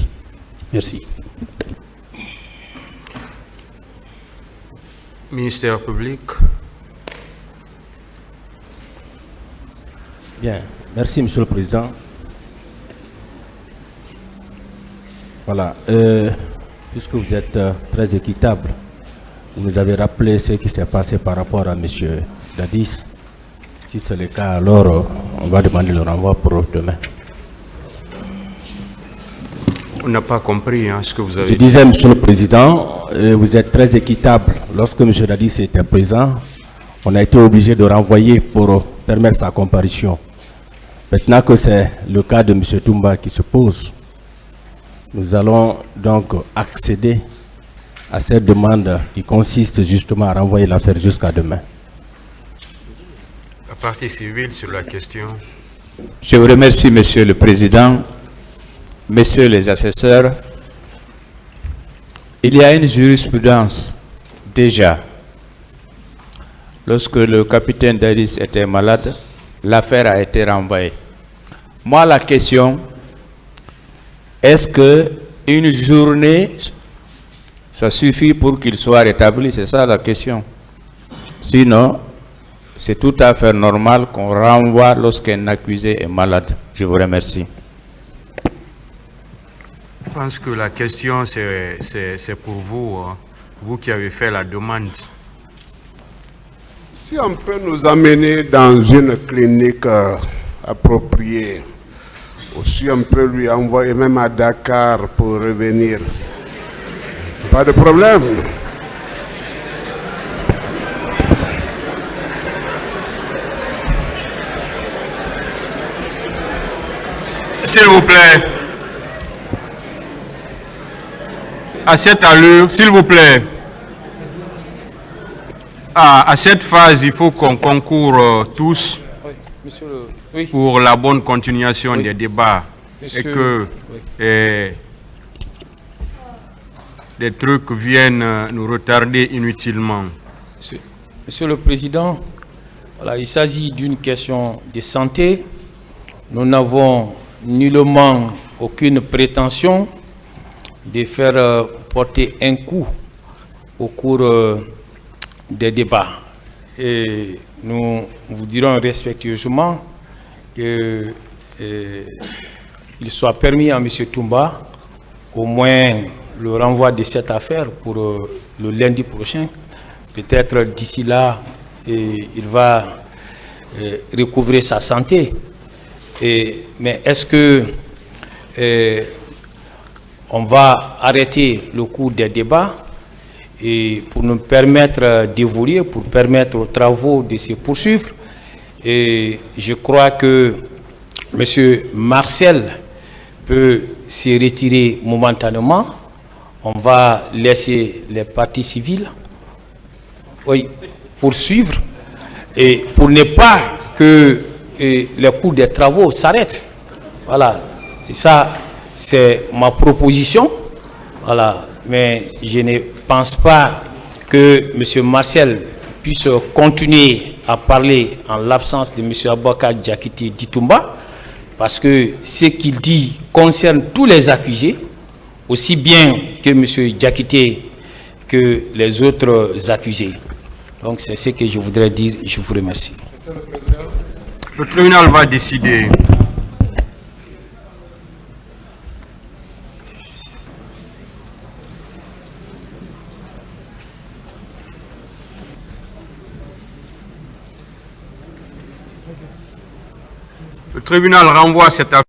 Merci. Ministère public. Bien, Merci, Monsieur le Président. Voilà. Puisque vous êtes très équitable, vous nous avez rappelé ce qui s'est passé par rapport à M. Dadis. Si c'est le cas, alors on va demander le renvoi pour demain. On n'a pas compris ce que vous avez Je dit. disais, Monsieur le Président, vous êtes très équitable. Lorsque M. Dadis était présent, on a été obligé de renvoyer pour permettre sa comparution. Maintenant que c'est le cas de M. Toumba qui se pose, nous allons donc accéder à cette demande qui consiste justement à renvoyer l'affaire jusqu'à demain. La partie civile sur la question. Je vous remercie, Monsieur le Président, Messieurs les assesseurs. Il y a une jurisprudence déjà. Lorsque le capitaine Dadis était malade, l'affaire a été renvoyée. Moi, la question, est-ce qu'une journée, ça suffit pour qu'il soit rétabli? C'est ça la question. Sinon, c'est tout à fait normal qu'on renvoie lorsqu'un accusé est malade. Je vous remercie. Je pense que la question, c'est pour vous, vous qui avez fait la demande. Si on peut nous amener dans une clinique appropriée, ou si on peut lui envoyer même à Dakar pour revenir, pas de problème. S'il vous plaît. À cette allure, s'il vous plaît. À cette phase, il faut qu'on concourt tous pour la bonne continuation des débats et que des trucs viennent nous retarder inutilement. Monsieur le Président, voilà, il s'agit d'une question de santé. Nous n'avons nullement aucune prétention de faire porter un coup au cours des débats. Et nous vous dirons respectueusement qu'il soit permis à M. Toumba au moins le renvoi de cette affaire pour le lundi prochain. Peut-être d'ici là, il va recouvrer sa santé. Mais est-ce que on va arrêter le cours des débats et pour nous permettre d'évoluer, pour permettre aux travaux de se poursuivre? Et je crois que M. Marcel peut se retirer momentanément. On va laisser les parties civiles poursuivre et pour ne pas que les cours des travaux s'arrêtent. Voilà. Et ça, c'est ma proposition. Voilà. Mais je ne pense pas que M. Marcel puisse continuer à parler en l'absence de M. Aboubakar Diakité Ditumba, parce que ce qu'il dit concerne tous les accusés, aussi bien que M. Diakité que les autres accusés. Donc c'est ce que je voudrais dire. Je vous remercie. Le tribunal va décider. Le tribunal renvoie cette affaire